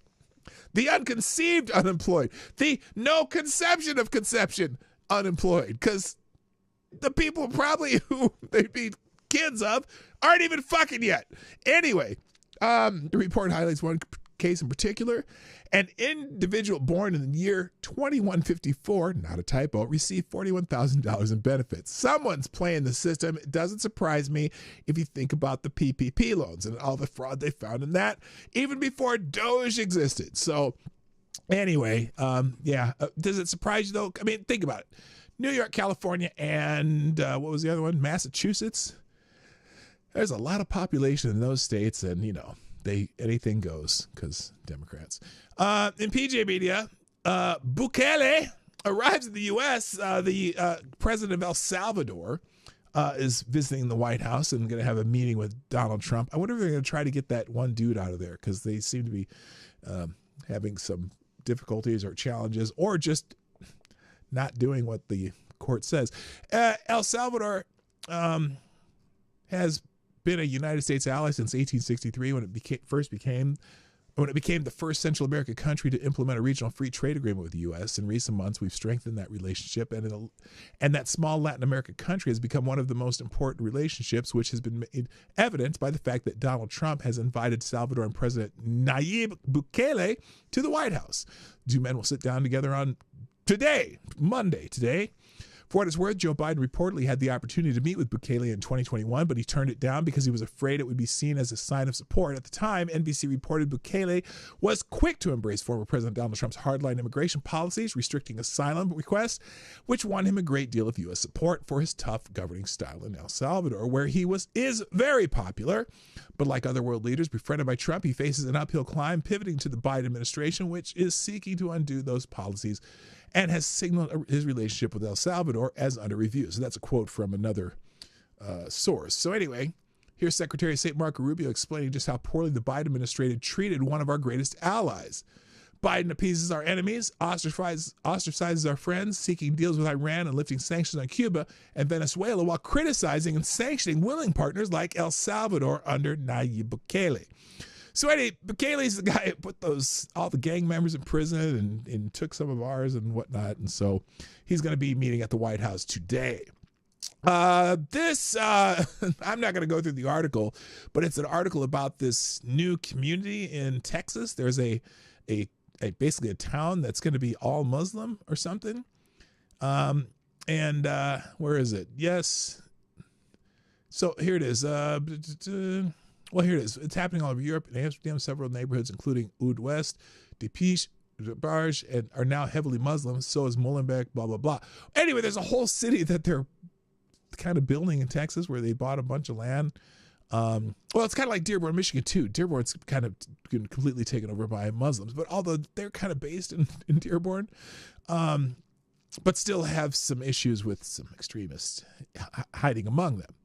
the unconceived unemployed, the no conception of conception unemployed, because the people probably who they'd be kids of aren't even fucking yet. Anyway, the report highlights one case in particular. An individual born in the year 2154, not a typo, received $41,000 in benefits. Someone's playing the system. It doesn't surprise me if you think about the PPP loans and all the fraud they found in that, even before Doge existed. So anyway, does it surprise you though? I mean, think about it. New York, California, and what was the other one? Massachusetts. there's a lot of population in those states, and anything goes because Democrats. In PJ Media, Bukele arrives in the U.S. The president of El Salvador is visiting the White House and going to have a meeting with Donald Trump. I wonder if they're going to try to get that one dude out of there because they seem to be having some difficulties or challenges or just not doing what the court says. El Salvador has been a United States ally since 1863 when it became the first Central American country to implement a regional free trade agreement with the U.S. In recent months, we've strengthened that relationship, and that small Latin American country has become one of the most important relationships, which has been made evident by the fact that Donald Trump has invited Salvadoran President Nayib Bukele to the White House. The two men will sit down together on Monday. For what it's worth, Joe Biden reportedly had the opportunity to meet with Bukele in 2021, but he turned it down because he was afraid it would be seen as a sign of support. At the time, NBC reported Bukele was quick to embrace former President Donald Trump's hardline immigration policies, restricting asylum requests, which won him a great deal of U.S. support for his tough governing style in El Salvador, where he is very popular. But like other world leaders befriended by Trump, he faces an uphill climb, pivoting to the Biden administration, which is seeking to undo those policies and has signaled his relationship with El Salvador as under review. So that's a quote from another source. So anyway, here's Secretary of State Marco Rubio explaining just how poorly the Biden administration treated one of our greatest allies. Biden appeases our enemies, ostracizes our friends, seeking deals with Iran and lifting sanctions on Cuba and Venezuela while criticizing and sanctioning willing partners like El Salvador under Nayib Bukele. So anyway, Bukele's the guy who put all the gang members in prison and took some of ours and whatnot. And so he's going to be meeting at the White House today. I'm not going to go through the article, but it's an article about this new community in Texas. There's basically a town that's going to be all Muslim or something. Where is it? Yes. So here it is. Well, here it is. It's happening all over Europe. In Amsterdam, several neighborhoods, including Oud West, De Piche, De Barge, and are now heavily Muslim. So is Molenbeek, blah, blah, blah. Anyway, there's a whole city that they're kind of building in Texas where they bought a bunch of land. Well, it's kind of like Dearborn, Michigan, too. Dearborn's kind of completely taken over by Muslims. But although they're kind of based in Dearborn, but still have some issues with some extremists hiding among them.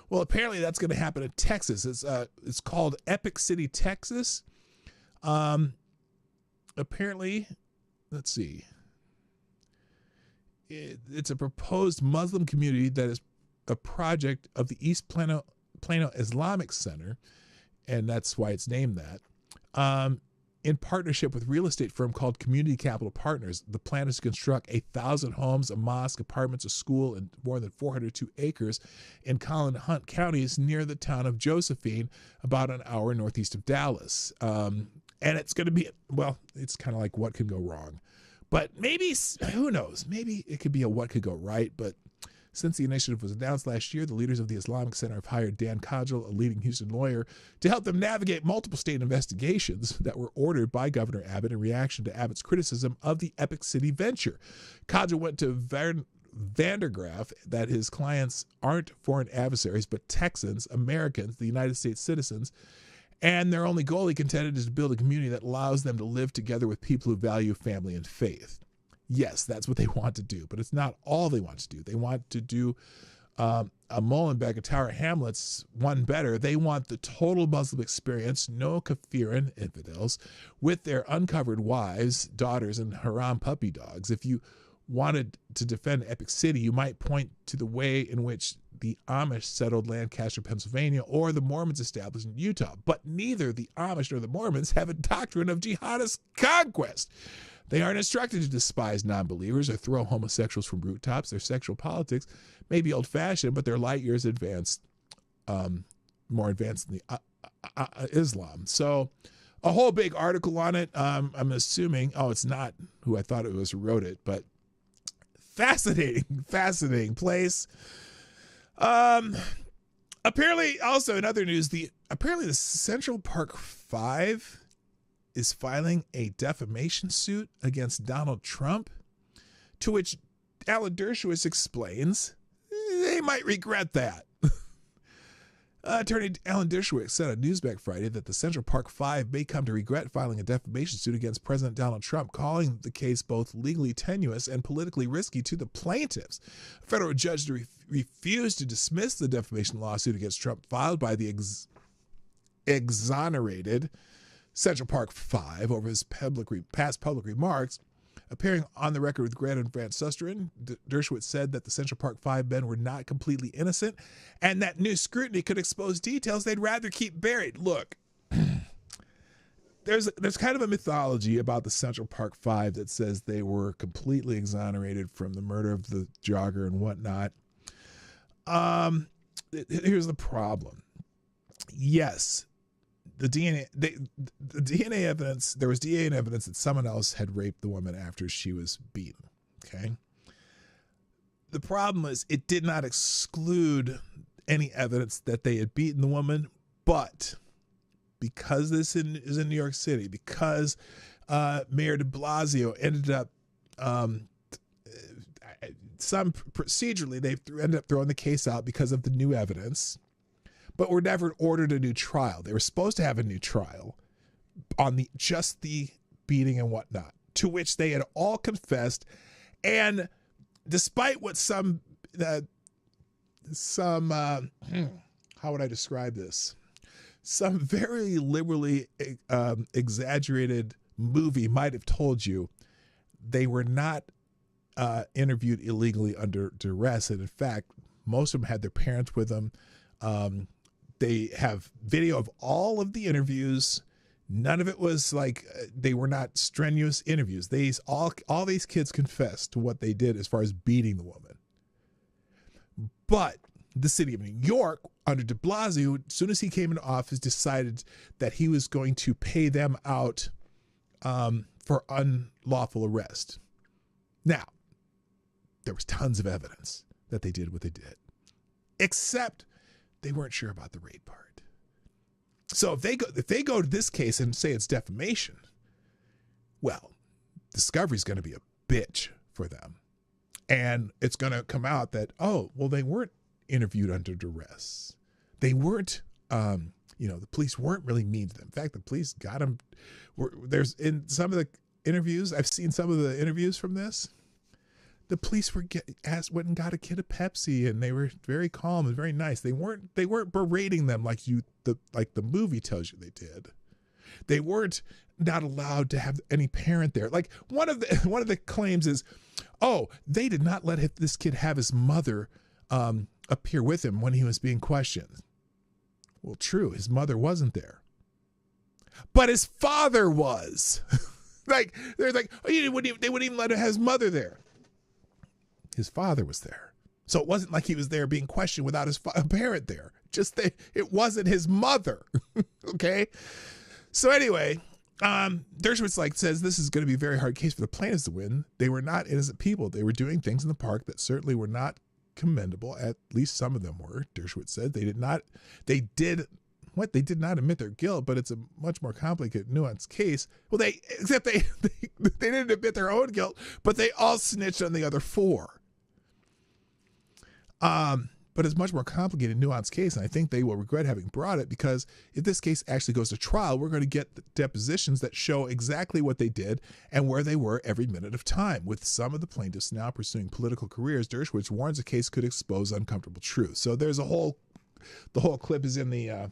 Well, apparently that's going to happen in Texas. It's called Epic City, Texas. Apparently, let's see. It's a proposed Muslim community that is a project of the East Plano Islamic Center, and that's why it's named that. In partnership with real estate firm called Community Capital Partners. The plan is to construct 1,000 homes, a mosque, apartments, a school, and more than 402 acres in Collin Hunt counties near the town of Josephine, about an hour northeast of Dallas. And it's going to be, well, it's kind of like what could go wrong. But maybe, who knows, maybe it could be a what could go right, but since the initiative was announced last year, the leaders of the Islamic Center have hired Dan Kodjal, a leading Houston lawyer, to help them navigate multiple state investigations that were ordered by Governor Abbott in reaction to Abbott's criticism of the Epic City venture. Kodjal went to Vandergraaf that his clients aren't foreign adversaries, but Texans, Americans, the United States citizens, and their only goal, he contended, is to build a community that allows them to live together with people who value family and faith. Yes, that's what they want to do, but it's not all they want to do. They want to do a Molenbeek, a Tower Hamlets, one better. They want the total Muslim experience, no kafirin infidels, with their uncovered wives, daughters, and haram puppy dogs. If you wanted to defend Epic City, you might point to the way in which the Amish settled Lancaster, Pennsylvania, or the Mormons established in Utah. But neither the Amish nor the Mormons have a doctrine of jihadist conquest. They aren't instructed to despise non-believers or throw homosexuals from rooftops. Their sexual politics may be old-fashioned, but they're light years advanced, more advanced than the Islam. So a whole big article on it. I'm assuming, it's not who I thought it was who wrote it, but fascinating place. Apparently, also in other news, apparently the Central Park 5 is filing a defamation suit against Donald Trump, to which Alan Dershowitz explains they might regret that. Attorney Alan Dershowitz said on Newsmax Friday that the Central Park Five may come to regret filing a defamation suit against President Donald Trump, calling the case both legally tenuous and politically risky to the plaintiffs. A federal judge refused to dismiss the defamation lawsuit against Trump filed by the exonerated Central Park Five over his past public remarks. Appearing on the record with Grant and Van Susteren, Dershowitz said that the Central Park Five men were not completely innocent and that new scrutiny could expose details they'd rather keep buried. Look, there's kind of a mythology about the Central Park Five that says they were completely exonerated from the murder of the jogger and whatnot. Here's the problem. Yes, the DNA evidence, there was DNA evidence that someone else had raped the woman after she was beaten. Okay. The problem is it did not exclude any evidence that they had beaten the woman, but because this is in New York City, because Mayor de Blasio ended up, procedurally, they ended up throwing the case out because of the new evidence, but were never ordered a new trial. They were supposed to have a new trial on just the beating and whatnot, to which they had all confessed. And despite what some how would I describe this? Some very liberally exaggerated movie might have told you, they were not interviewed illegally under duress. And in fact, most of them had their parents with them. They have video of all of the interviews. None of it was like, they were not strenuous interviews. All these kids confessed to what they did as far as beating the woman. But the city of New York, under de Blasio, as soon as he came into office, decided that he was going to pay them out for unlawful arrest. Now, there was tons of evidence that they did what they did, except they weren't sure about the rape part. So if they go to this case and say it's defamation, well, discovery is going to be a bitch for them. And it's going to come out that, oh, well, they weren't interviewed under duress. They weren't, the police weren't really mean to them. In fact, the police got them. There's in some of the interviews, I've seen some of the interviews from this. The police went and got a kid a Pepsi, and they were very calm and very nice. They weren't berating them like the movie tells you they did. They weren't not allowed to have any parent there. Like one of the claims is, oh, they did not let this kid have his mother appear with him when he was being questioned. Well, true, his mother wasn't there, but his father was. Like they're like, oh, they wouldn't even let him have his mother there. His father was there. So it wasn't like he was there being questioned without his parent there. It wasn't his mother. Okay. So anyway, Dershowitz says this is going to be a very hard case for the plaintiffs to win. They were not innocent people. They were doing things in the park that certainly were not commendable. At least some of them were. Dershowitz said they did not admit their guilt, but it's a much more complicated, nuanced case. Well, they didn't admit their own guilt, but they all snitched on the other four. But it's much more complicated, nuanced case, and I think they will regret having brought it, because if this case actually goes to trial, we're going to get the depositions that show exactly what they did and where they were every minute of time. With some of the plaintiffs now pursuing political careers, Dershowitz warns the case could expose uncomfortable truth. So there's the whole clip is in the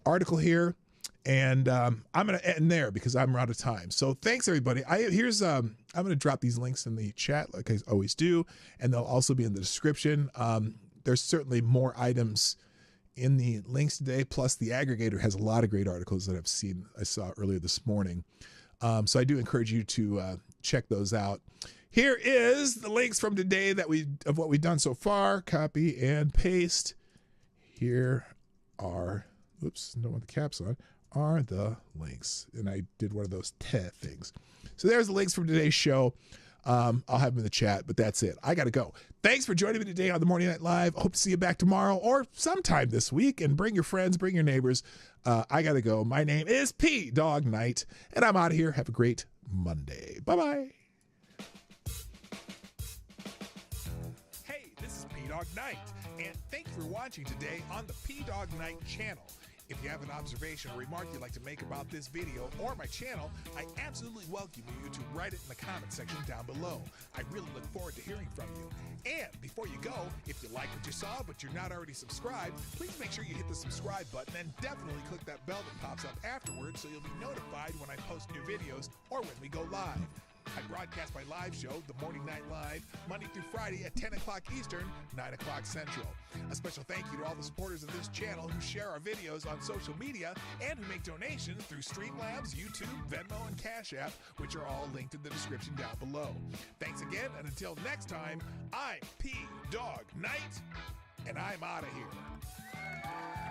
article here, and I'm going to end there because I'm out of time. So thanks everybody. I'm going to drop these links in the chat like I always do, and they'll also be in the description. There's certainly more items in the links today, plus the aggregator has a lot of great articles that I saw earlier this morning. So I do encourage you to check those out. Here is the links from today of what we've done so far. Copy and paste. Here are, don't want the caps on, are the links. And I did one of those things. So there's the links from today's show. I'll have them in the chat, but that's it. I got to go. Thanks for joining me today on the Morning Night Live. Hope to see you back tomorrow or sometime this week, and bring your friends, bring your neighbors. I got to go. My name is P. Dawg Knight, and I'm out of here. Have a great Monday. Bye-bye. Hey, this is P. Dawg Knight. And thank you for watching today on the Dawg Knight Channel. If you have an observation or remark you'd like to make about this video or my channel, I absolutely welcome you to write it in the comment section down below. I really look forward to hearing from you. And before you go, if you like what you saw but you're not already subscribed, please make sure you hit the subscribe button and definitely click that bell that pops up afterwards so you'll be notified when I post new videos or when we go live. I broadcast my live show, The Morning Night Live, Monday through Friday at 10 o'clock Eastern, 9 o'clock Central. A special thank you to all the supporters of this channel who share our videos on social media and who make donations through Streamlabs, YouTube, Venmo, and Cash App, which are all linked in the description down below. Thanks again, and until next time, I'm Dawg Knight, and I'm out of here.